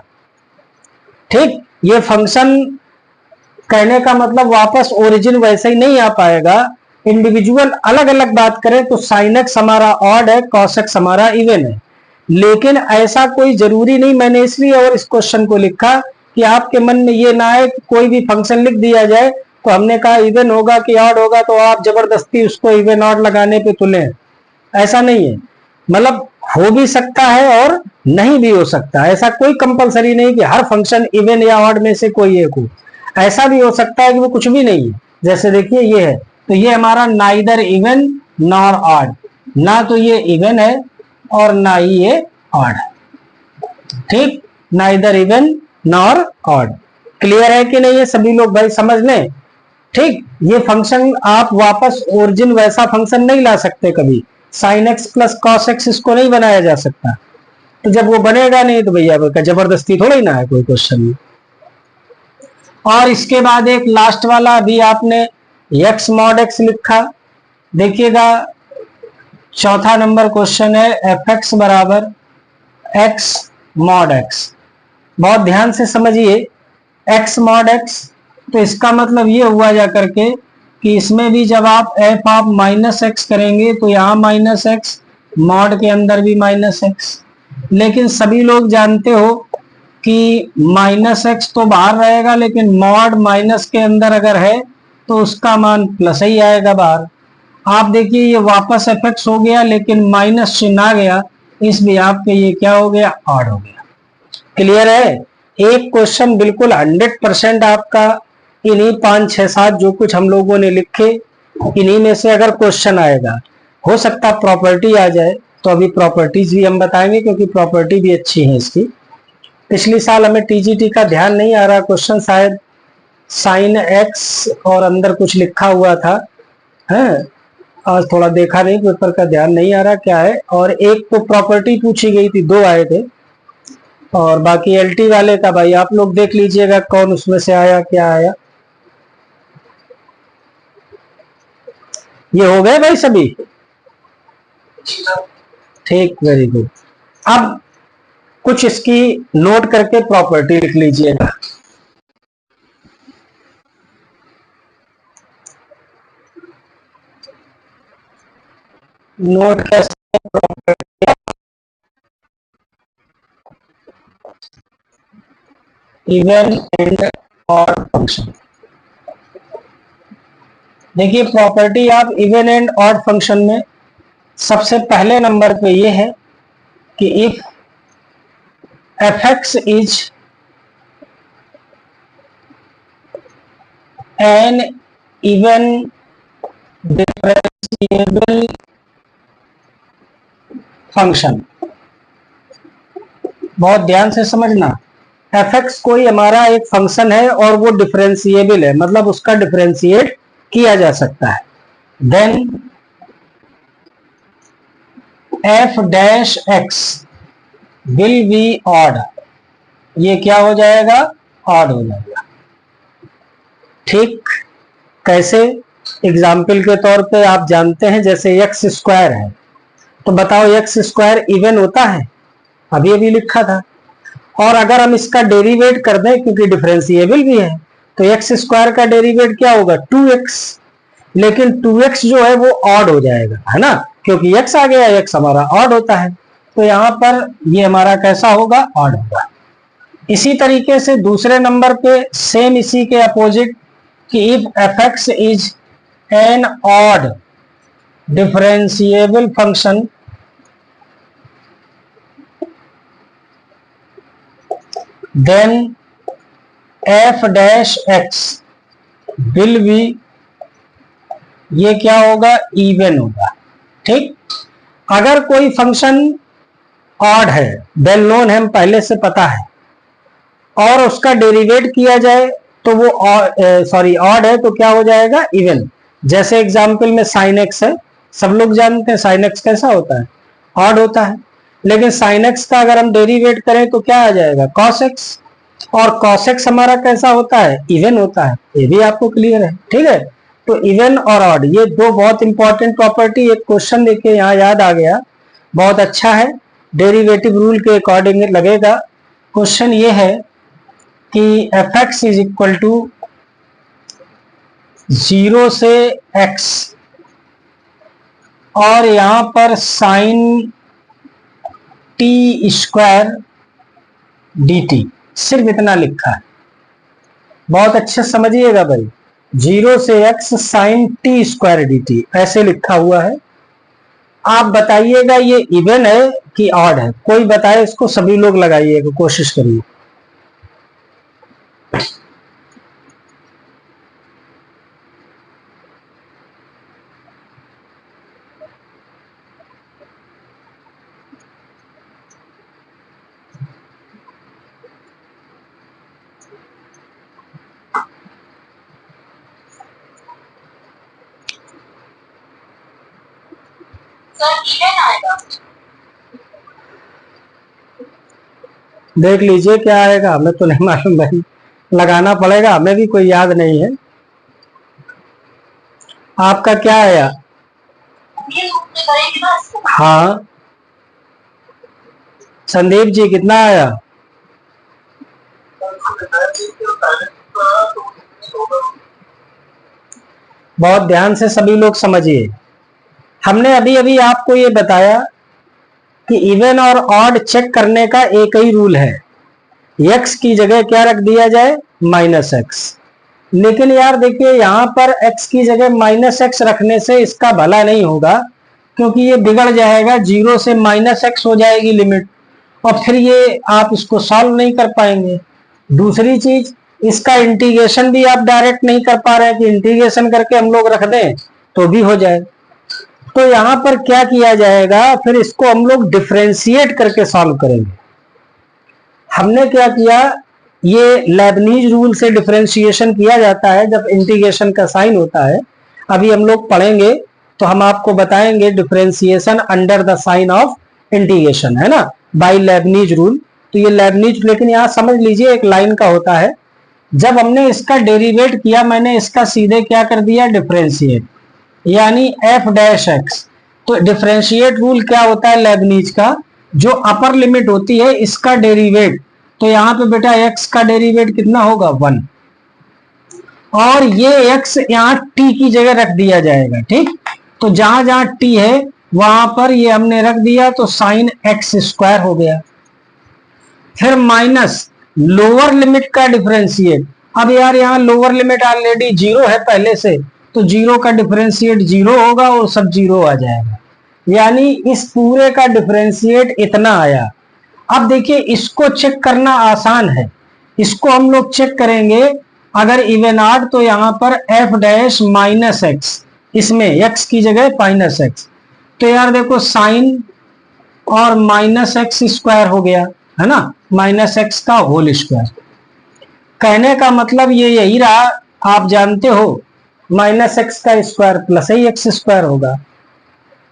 ठीक, ये फंक्शन कहने का मतलब वापस ओरिजिन वैसे ही नहीं आ पाएगा। इंडिविजुअल अलग अलग बात करें तो साइन एक्स हमारा ऑड है, कॉस एक्स हमारा इवन है, लेकिन ऐसा कोई जरूरी नहीं। मैंने इसलिए और इस क्वेश्चन को लिखा कि आपके मन में ये ना आए कि कोई भी फंक्शन लिख दिया जाए तो हमने कहा इवन होगा कि ऑड होगा तो आप जबरदस्ती उसको इवन ऑड लगाने पे तुले, ऐसा नहीं है। मतलब हो भी सकता है और नहीं भी हो सकता, ऐसा कोई कंपलसरी नहीं कि हर फंक्शन इवन या ऑड में से कोई एक हो। ऐसा भी हो सकता है कि वो कुछ भी नहीं है। जैसे देखिए ये है, तो ये हमारा नाइदर इवन नॉर ऑड, ना तो ये इवन है और ना ही ये ऑड है। ठीक, neither even nor odd. Clear है कि नहीं है सभी लोग भाई, समझ लें। ठीक, ये फंक्शन आप वापस ओरिजिन वैसा फंक्शन नहीं ला सकते कभी। Sign x plus cos x इसको नहीं बनाया जा सकता। तो जब वो बनेगा नहीं तो भैया का जबरदस्ती थोड़ा ही ना है कोई क्वेश्चन में। और इसके बाद एक लास्ट वाला अभी आपने x mod x लिखा, देखिएगा चौथा नंबर क्वेश्चन है एफ एक्स बराबर x mod x। बहुत ध्यान से समझिए, x mod x तो इसका मतलब ये हुआ जा करके कि इसमें भी जब आप f आप माइनस एक्स करेंगे तो यहाँ माइनस एक्स, मॉड के अंदर भी माइनस एक्स। लेकिन सभी लोग जानते हो कि माइनस एक्स तो बाहर रहेगा, लेकिन मॉड माइनस के अंदर अगर है तो उसका मान प्लस ही आएगा बाहर। आप देखिए ये वापस एफ एक्स हो गया, लेकिन माइनस चिन्ह आ गया, इसलिए आपके ये क्या हो गया, ऑड हो गया। क्लियर है? एक क्वेश्चन बिल्कुल 100% आपका इन्हीं 5 6 7 जो कुछ हम लोगों ने लिखे इन्हीं में से अगर क्वेश्चन आएगा, हो सकता प्रॉपर्टी आ जाए, तो अभी प्रॉपर्टीज भी हम बताएंगे क्योंकि प्रॉपर्टी भी अच्छी है इसकी। पिछली साल हमें टीजीटी का ध्यान नहीं आ रहा, क्वेश्चन शायद साइन एक्स और अंदर कुछ लिखा हुआ था, है आज थोड़ा देखा नहीं, पेपर का ध्यान नहीं आ रहा क्या है। और एक तो प्रॉपर्टी पूछी गई थी, 2 आए थे, और बाकी एलटी वाले का भाई आप लोग देख लीजिएगा कौन उसमें से आया क्या आया। ये हो गए भाई सभी? ठीक, वेरी गुड। अब कुछ इसकी नोट करके प्रॉपर्टी लिख लीजिएगा। नोट कैसे? Property even and odd function. देखिए प्रॉपर्टी आप इवन एंड ऑड फंक्शन में सबसे पहले नंबर पे ये है कि if f x is N even differentiable function. बहुत ध्यान से समझना, एफ एक्स कोई हमारा एक फंक्शन है और वो डिफरेंशिएबल है, मतलब उसका डिफरेंशिएट किया जा सकता है, then f dash x will be odd. ये क्या हो जाएगा, ऑड हो जाएगा। ठीक, कैसे? एग्जाम्पल के तौर पे आप जानते हैं जैसे एक्स स्क्वायर है, तो बताओ एक्स स्क्वायर इवन होता है, अभी अभी लिखा था। और अगर हम इसका डेरिवेट कर दें क्योंकि डिफरेंशिएबल भी है, तो एक्स स्क्वायर का डेरिवेट क्या होगा, 2x। लेकिन 2x जो है वो ऑड हो जाएगा, है ना, क्योंकि x आ गया, x हमारा ऑड होता है, तो यहां पर ये हमारा कैसा होगा, ऑड होगा। इसी तरीके से दूसरे नंबर पे सेम इसी के अपोजिट कि if f x is an odd differentiable function then f dash x will be, ये क्या होगा, इवन होगा। ठीक, अगर कोई फंक्शन ऑड है, वेल नोन है, पहले से पता है, और उसका डेरिवेट किया जाए तो वो सॉरी ऑड है तो क्या हो जाएगा, इवन। जैसे एग्जाम्पल में साइन एक्स है, सब लोग जानते हैं साइन एक्स कैसा होता है, ऑड होता है। लेकिन साइन एक्स का अगर हम डेरिवेट करें तो क्या आ जाएगा, कॉस एक्स, और कॉस एक्स हमारा कैसा होता है, इवन होता है। ये भी आपको क्लियर है? ठीक है, तो इवन और ऑड ये दो बहुत इंपॉर्टेंट प्रॉपर्टी, एक क्वेश्चन देखिए यहाँ याद आ गया, बहुत अच्छा है, डेरिवेटिव रूल के अकॉर्डिंग लगेगा। क्वेश्चन ये है कि f x is equal to 0 से x, और यहां पर sine t square d t, सिर्फ इतना लिखा है, बहुत अच्छे समझिएगा भाई। 0 से x sine t square d t ऐसे लिखा हुआ है। आप बताइएगा ये इवन है कि ऑड है, कोई बताए इसको, सभी लोग लगाइएगा, कोशिश करिए। सर इवन आएगा। देख लीजिए क्या आएगा, हमें तो नहीं मालूम भाई, लगाना पड़ेगा, हमें भी कोई याद नहीं है। आपका क्या आया? हाँ संदीप जी कितना आया? बहुत ध्यान से सभी लोग समझिए। हमने अभी अभी आपको ये बताया कि इवन और ऑड चेक करने का एक ही रूल है, x की जगह क्या रख दिया जाए, -x। लेकिन यार देखिए यहाँ पर x की जगह -x रखने से इसका भला नहीं होगा, क्योंकि ये बिगड़ जाएगा, 0 से -x हो जाएगी लिमिट, और फिर ये आप इसको सॉल्व नहीं कर पाएंगे। दूसरी चीज, इसका इंटीग्रेशन भी आप डायरेक्ट नहीं कर पा रहे हैं कि इंटीग्रेशन करके हम लोग रख दें तो भी हो जाए। तो यहाँ पर क्या किया जाएगा, फिर इसको हम लोग डिफरेंशिएट करके सॉल्व करेंगे। हमने क्या किया, ये लेबनीज रूल से डिफरेंशिएशन किया जाता है जब इंटीग्रेशन का साइन होता है। अभी हम लोग पढ़ेंगे तो हम आपको बताएंगे differentiation under the sign of integration, है ना, बाय लेबनीज रूल। तो ये लेबनीज, लेकिन यहाँ समझ लीजिए एक लाइन का होता है, जब हमने इसका डेरिवेट किया, मैंने इसका सीधे क्या कर दिया, डिफरेंशिएट, यानी f डैश x। तो डिफरेंशिएट रूल क्या होता है लेबनीज का, जो अपर लिमिट होती है इसका डेरिवेट, तो यहाँ पे बेटा x का डेरिवेट कितना होगा, 1, और ये x यहाँ t की जगह रख दिया जाएगा। ठीक, तो जहां जहां t है वहां पर ये हमने रख दिया, तो साइन x स्क्वायर हो गया। फिर माइनस लोअर लिमिट का डिफरेंशिएट। अब यार यहाँ लोअर लिमिट ऑलरेडी 0 है पहले से, तो 0 का डिफरेंशिएट 0 होगा और सब 0 आ जाएगा, यानी इस पूरे का डिफरेंशिएट इतना आया। अब देखिए इसको चेक करना आसान है, इसको हम लोग चेक करेंगे अगर इवन ऑड, तो यहाँ पर f डैश -x, इसमें x की जगह -x, तो यार देखो साइन और -x स्क्वायर हो गया, है ना, -x का होल स्क्वायर। कहने का मतलब ये यही रहा, आप जानते हो -x का स्क्वायर प्लस ही x स्क्वायर होगा।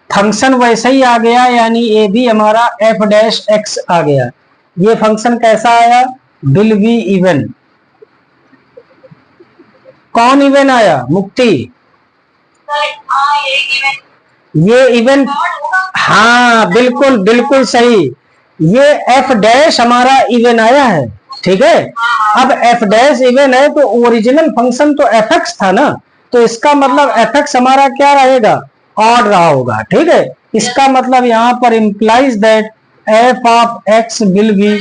फंक्शन वैसे ही आ गया, यानी ए भी हमारा f डैश x आ गया। ये फंक्शन कैसा आया, विल बी इवन। कौन इवन आया, मुक्ति? ये इवन, हाँ बिल्कुल बिल्कुल सही, ये f डैश हमारा इवन आया है। ठीक है, अब f डैश इवन है तो ओरिजिनल फंक्शन तो fx था ना, तो इसका मतलब fx हमारा क्या रहेगा, ऑड रहा होगा। ठीक है, इसका मतलब यहाँ पर implies that f of x will be,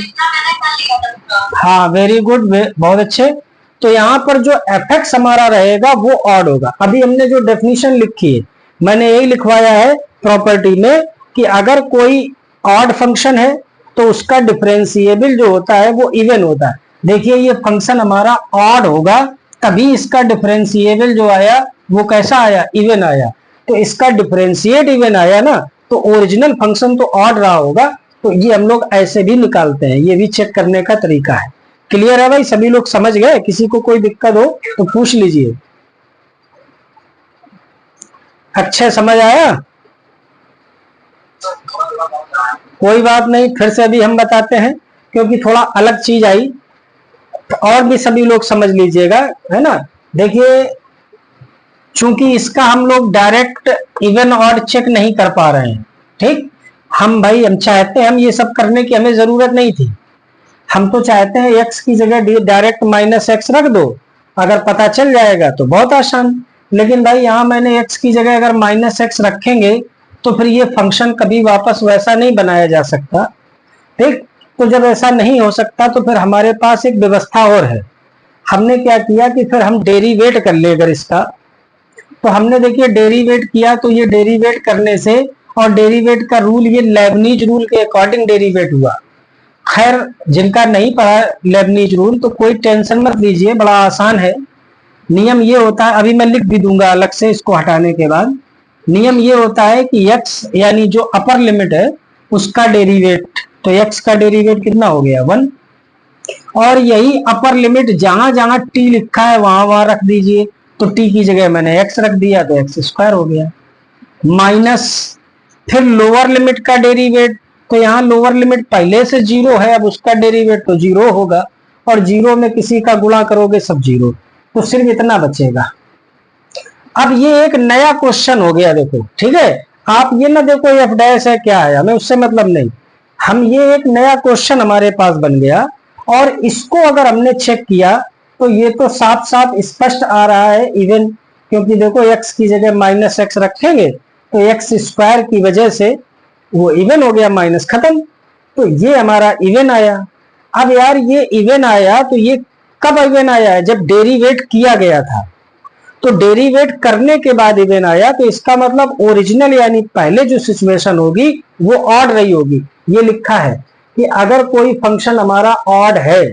हाँ वेरी गुड, बहुत अच्छे। तो यहाँ पर जो fx हमारा रहेगा वो ऑड होगा। अभी हमने जो डेफिनेशन लिखी है, मैंने यही लिखवाया है प्रॉपर्टी में कि अगर कोई ऑड फंक्शन है तो उसका डिफरेंशिएबल जो होता है वो इवन होता है। देखिए ये फंक्शन हमारा ऑड होगा, तभी इसका डिफरेंशिएबल जो आया वो कैसा आया, इवन आया। तो इसका डिफरेंशिएट इवन आया ना, तो ओरिजिनल फंक्शन तो ऑड रहा होगा। तो ये हम लोग ऐसे भी निकालते हैं, ये भी चेक करने का तरीका है। क्लियर है भाई, सभी लोग समझ गए? किसी को कोई दिक्कत हो तो पूछ लीजिए। अच्छे समझ आया? कोई बात नहीं, फिर से अभी हम बताते हैं, क्योंकि थोड़ा अलग चीज आई, तो और भी सभी लोग समझ लीजिएगा, है ना। देखिए चूंकि इसका हम लोग डायरेक्ट इवन ऑड चेक नहीं कर पा रहे हैं, ठीक, हम भाई हम चाहते हैं, हम ये सब करने की हमें जरूरत नहीं थी। हम तो चाहते हैं x की जगह डायरेक्ट -x रख दो, अगर पता चल जाएगा तो बहुत आसान। लेकिन भाई यहाँ मैंने x की जगह अगर -x रखेंगे तो फिर ये फंक्शन कभी वापस वैसा नहीं बनाया जा सकता। ठीक, तो जब ऐसा नहीं हो सकता तो फिर हमारे पास एक व्यवस्था और है। हमने क्या किया कि फिर हम डेरिवेट कर ले अगर इसका, तो हमने देखिए डेरिवेट किया, तो ये डेरिवेट करने से, और डेरिवेट का रूल ये लेबनीज रूल के अकॉर्डिंग डेरिवेट हुआ। खैर जिनका नहीं पढ़ा लेबनीज रूल तो कोई टेंशन मत लीजिए, बड़ा आसान है। नियम ये होता है, अभी मैं लिख भी दूंगा अलग से इसको हटाने के बाद। नियम ये होता है कि x यानी जो अपर लिमिट है उसका डेरिवेट, तो x का डेरिवेट कितना हो गया, 1, और यही अपर लिमिट जहां जहां t लिखा है वहां वहां रख दीजिए। तो t की जगह मैंने x रख दिया तो x स्क्वायर हो गया, माइनस फिर लोअर लिमिट का डेरिवेट, तो यहाँ लोअर लिमिट पहले से 0 है, अब उसका डेरिवेट तो 0 होगा, और 0 में किसी का गुणा करोगे सब 0, तो सिर्फ इतना बचेगा। अब ये एक नया क्वेश्चन हो गया, देखो ठीक है, आप ये ना देखो एफ डैश है क्या है, हमें उससे मतलब नहीं, हम ये एक नया क्वेश्चन हमारे पास बन गया, और इसको अगर हमने चेक किया तो ये तो साफ साफ स्पष्ट आ रहा है इवन, क्योंकि देखो x की जगह माइनस एक्स रखेंगे तो एक्स स्क्वायर की वजह से वो इवन हो गया, माइनस खत्म, तो ये हमारा इवन आया। अब यार ये इवन आया तो ये कब इवन आया है, जब डेरिवेट किया गया था, तो डेरिवेट करने के बाद इवन आया, तो इसका मतलब ओरिजिनल यानी पहले जो सिचुएशन होगी वो ऑड रही होगी। ये लिखा है कि अगर कोई फंक्शन हमारा ऑड है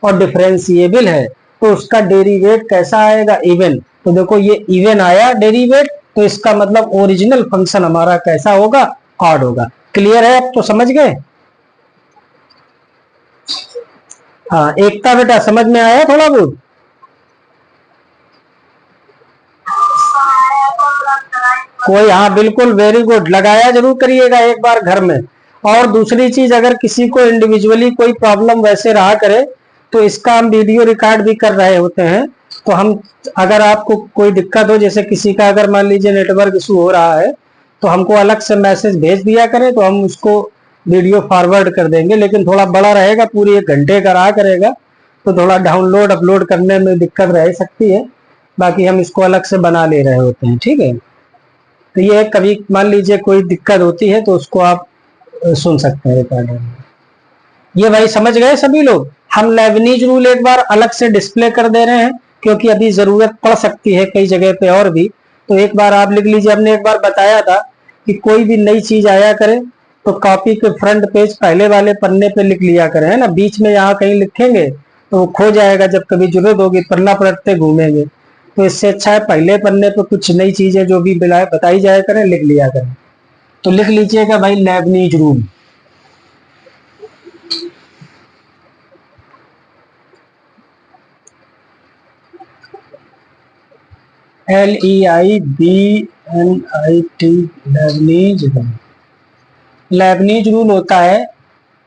और डिफरेंशिएबल है तो उसका डेरिवेट कैसा आएगा, इवन। तो देखो ये इवन आया डेरिवेट, तो इसका मतलब ओरिजिनल फंक्शन हमारा कैसा होगा, ऑड होगा। क्लियर है, अब तो समझ गए। हाँ एकता बेटा समझ में आया थोड़ा बहुत। कोई, हाँ बिल्कुल, वेरी गुड, लगाया जरूर करिएगा एक बार घर में। और दूसरी चीज, अगर किसी को इंडिविजुअली कोई प्रॉब्लम वैसे रहा करे तो इसका हम वीडियो रिकॉर्ड भी कर रहे होते हैं, तो हम, अगर आपको कोई दिक्कत हो, जैसे किसी का अगर मान लीजिए नेटवर्क इशू हो रहा है, तो हमको अलग से मैसेज भेज दिया करें, तो हम उसको वीडियो फॉरवर्ड कर देंगे, लेकिन थोड़ा बड़ा रहेगा, पूरी 1 घंटे का रहा करेगा, तो थोड़ा डाउनलोड अपलोड करने में दिक्कत रह सकती है, बाकी हम इसको अलग से बना ले रहे होते हैं, ठीक है। तो ये कभी मान लीजिए कोई दिक्कत होती है तो उसको आप सुन सकते हैं रिकॉर्डिंग। ये भाई समझ गए सभी लोग। हम लेबनीज रूल एक बार अलग से डिस्प्ले कर दे रहे हैं, क्योंकि अभी जरूरत पड़ सकती है कई जगह पे और भी, तो एक बार आप लिख लीजिए। हमने एक बार बताया था कि कोई भी नई चीज आया करे तो कॉपी के फ्रंट पेज पहले वाले पन्ने पे लिख लिया करें, है ना, बीच में यहाँ कहीं लिखेंगे तो वो खो जाएगा, जब कभी जरूरत होगी पन्ना पलटते घूमेंगे, तो इससे अच्छा है पहले पन्ने पे कुछ नई चीजें जो भी बताई जाए करें लिख लिया करें। तो लिख लीजिएगा भाई Leibniz rule. LEIBNIT, Leibniz rule. Leibniz rule होता है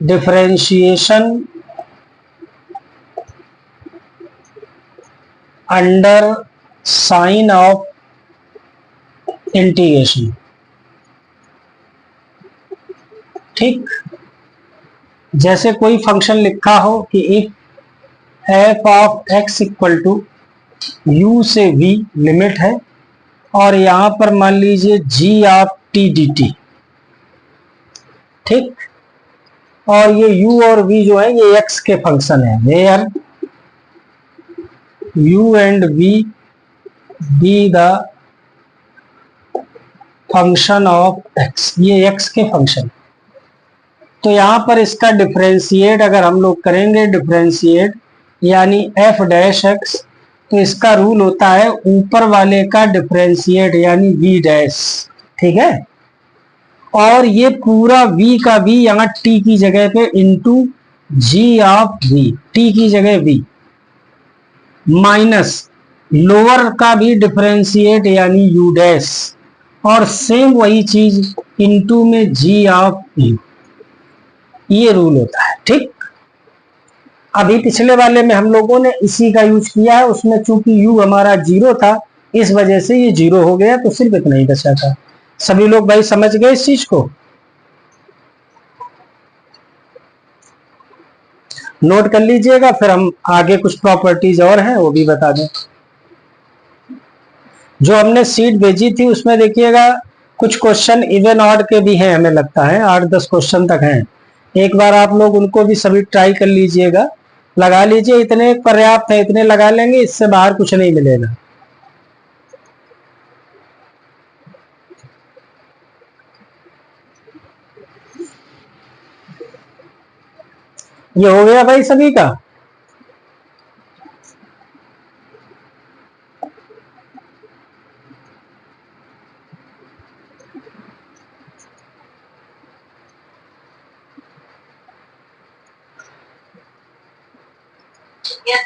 differentiation under sign of integration, ठीक। जैसे कोई फंक्शन लिखा हो कि if f of x equal to u से v लिमिट है, और यहां पर मान लीजिए g ऑफ t dt, ठीक, और ये u और v जो है ये x के फंक्शन है, where u and v be the function of x, ये x के फंक्शन। तो यहां पर इसका डिफरेंशिएट अगर हम लोग करेंगे, डिफरेंशिएट यानी f डैश x, तो इसका रूल होता है ऊपर वाले का डिफरेंशिएट यानी v डैश, ठीक है, और ये पूरा v का v यहाँ t की जगह पे into g of v, t की जगह v, माइनस लोअर का भी डिफरेंशिएट यानी u डैश, और सेम वही चीज इंटू में g ऑफ u, ये रूल होता है, ठीक। अभी पिछले वाले में हम लोगों ने इसी का यूज किया है, उसमें चूंकि u हमारा 0 था इस वजह से ये 0 हो गया, तो सिर्फ इतना ही बचा था। सभी लोग भाई समझ गए इस चीज को, नोट कर लीजिएगा, फिर हम आगे कुछ प्रॉपर्टीज और हैं वो भी बता दें। जो हमने सीट भेजी थी उसमें देखिएगा कुछ क्वेश्चन इवन ऑड के भी हैं, हमें लगता है 8-10 क्वेश्चन तक हैं, एक बार आप लोग उनको भी सभी ट्राई कर लीजिएगा, लगा लीजिए, इतने पर्याप्त है, इतने लगा लेंगे, इससे बाहर कुछ नहीं मिलेगा। ये हो गया भाई सभी का।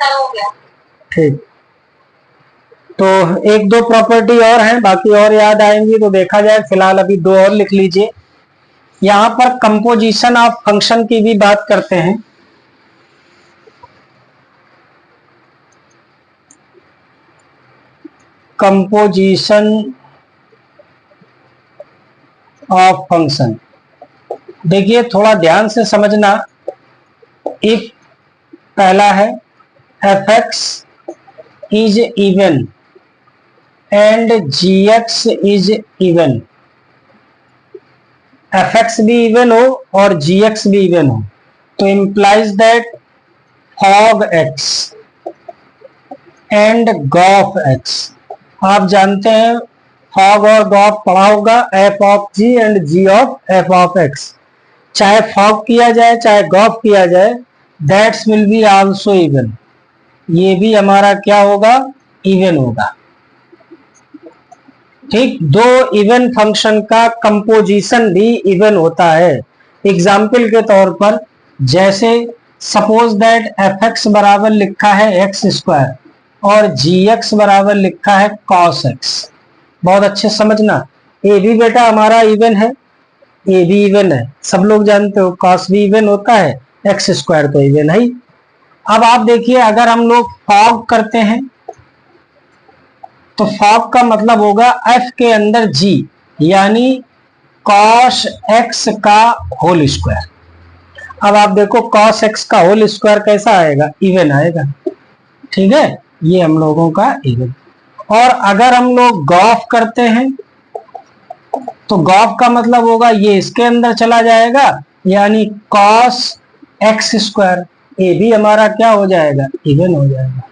हो गया, ठीक, तो 1-2 प्रॉपर्टी और हैं, बाकी और याद आएंगी तो देखा जाए, फिलहाल अभी 2 और लिख लीजिए। यहां पर कंपोजिशन ऑफ फंक्शन की भी बात करते हैं। कंपोजिशन ऑफ फंक्शन, देखिए थोड़ा ध्यान से समझना। इफ पहला है f x is even and g x is even, f x भी इवन हो और जी एक्स भी इवन हो, तो implies that fog x and gof x, आप जानते हैं फॉग और गॉफ पढ़ा होगा, f of g and g of f of x, चाहे फॉग किया जाए चाहे गॉफ किया जाए, that's will be also even, ये भी हमारा क्या होगा, इवन होगा। ठीक, दो इवन फंक्शन का कंपोजिशन भी इवन होता है। एग्जाम्पल के तौर पर जैसे सपोज दैट एफ एक्स बराबर लिखा है एक्स स्क्वायर और जी एक्स बराबर लिखा है कॉस एक्स, बहुत अच्छे समझना, ए भी बेटा हमारा इवन है, ए भी इवन है, सब लोग जानते हो कॉस भी इवन होता है, एक्स स्क्वायर तो इवन है ही। अब आप देखिए अगर हम लोग फॉग करते हैं तो फॉग का मतलब होगा एफ के अंदर जी, यानी कॉस एक्स का होल स्क्वायर। अब आप देखो कॉस एक्स का होल स्क्वायर कैसा आएगा, इवन आएगा, ठीक है, ये हम लोगों का इवन। और अगर हम लोग गॉफ करते हैं तो गॉफ का मतलब होगा ये इसके अंदर चला जाएगा, यानी कॉस एक्स स्क्वायर, ये भी हमारा क्या हो जाएगा, इवन हो जाएगा।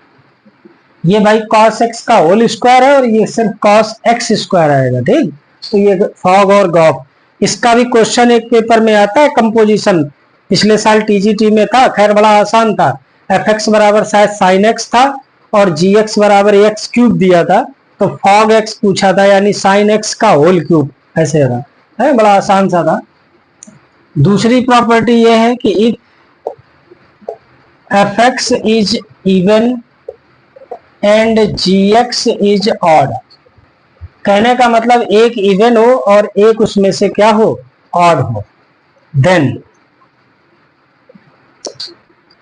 ये भाई cos x का होल स्क्वायर है और ये सिर्फ cos x स्क्वायर आएगा, ठीक। तो ये फॉग और गॉफ, इसका भी क्वेश्चन एक पेपर में आता है कंपोजिशन, पिछले साल टीजीटी में था, खैर बड़ा आसान था। एफ एक्स बराबर शायद साइन एक्स था और जी एक्स बराबर एक्स क्यूब दिया था, तो फॉग एक्स पूछा था, यानी साइन एक्स का होल क्यूब, ऐसे था, है बड़ा आसान सा था। दूसरी प्रॉपर्टी ये है कि if f x is even and g x is odd, कहने का मतलब एक इवन हो और एक उसमें से क्या हो, ऑड हो, then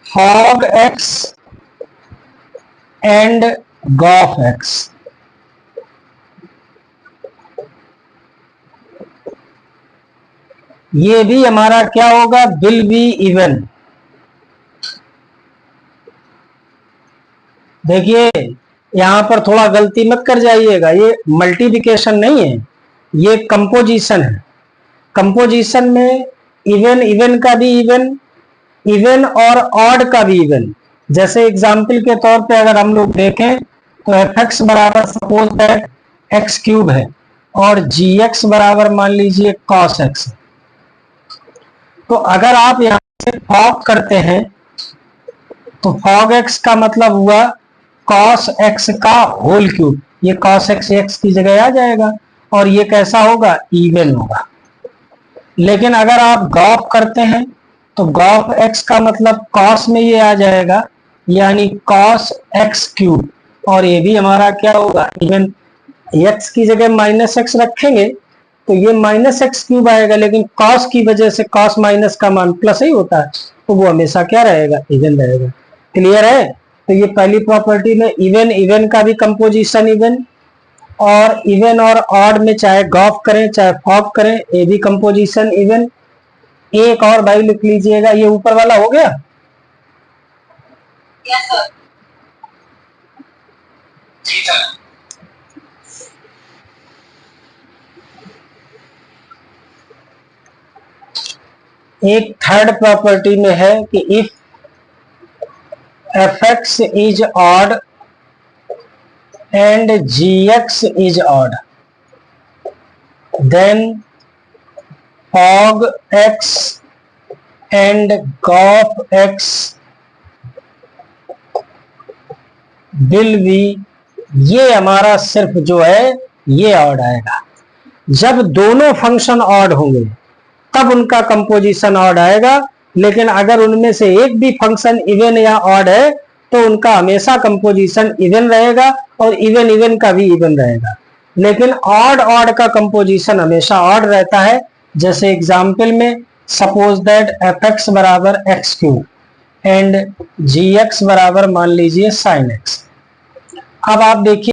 fog x and gof x, ये भी हमारा क्या होगा, विल बी इवन। देखिए यहां पर थोड़ा गलती मत कर जाइएगा, ये मल्टीप्लिकेशन नहीं है, ये कंपोजिशन है। कंपोजिशन में इवन, इवन का भी इवन, इवन और ऑड का भी इवन। जैसे एग्जाम्पल के तौर पे अगर हम लोग देखें तो एफ एक्स बराबर सपोज दैट एक्स क्यूब है और जी एक्स बराबर मान लीजिए कॉस एक्स, तो अगर आप यहां से फॉग करते हैं तो फॉग एक्स का मतलब हुआ cos x का होल क्यूब, ये cos x x की जगह आ जाएगा और ये कैसा होगा, इवन होगा। लेकिन अगर आप गॉफ करते हैं तो गॉफ x का मतलब cos में ये आ जाएगा, यानी cos x क्यूब, और ये भी हमारा क्या होगा, इवन। x की जगह माइनस एक्स रखेंगे तो ये माइनस एक्स क्यूब आएगा, लेकिन cos की वजह से cos माइनस का मान प्लस ही होता है, तो वो हमेशा क्या रहेगा, इवन रहेगा। क्लियर है। तो ये पहली प्रॉपर्टी में इवन, इवन का भी कंपोजिशन इवन, और इवन और ऑड में चाहे गॉफ करें चाहे फॉग करें, ये भी कंपोजिशन इवन। एक और भाई लिख लीजिएगा, ये ऊपर वाला हो गया। Yes sir. जी सर। एक थर्ड प्रॉपर्टी में है कि if fx is odd and gx is odd, then fog x and gof x will be, ये हमारा सिर्फ जो है ये ऑड आएगा। जब दोनों फंक्शन ऑड होंगे तब उनका कंपोजिशन ऑड आएगा, लेकिन अगर उनमें से एक भी फंक्शन इवन या ऑड है तो उनका हमेशा कंपोजिशन इवन रहेगा और इवन इवन का भी इवन रहेगा। लेकिन ऑड ऑड का कंपोजिशन हमेशा ऑड रहता है, जैसे एग्जाम्पल में सपोज दैट एफ एक्स बराबर x cube and g x बराबर मान लीजिए साइन एक्स। अब आप देखिए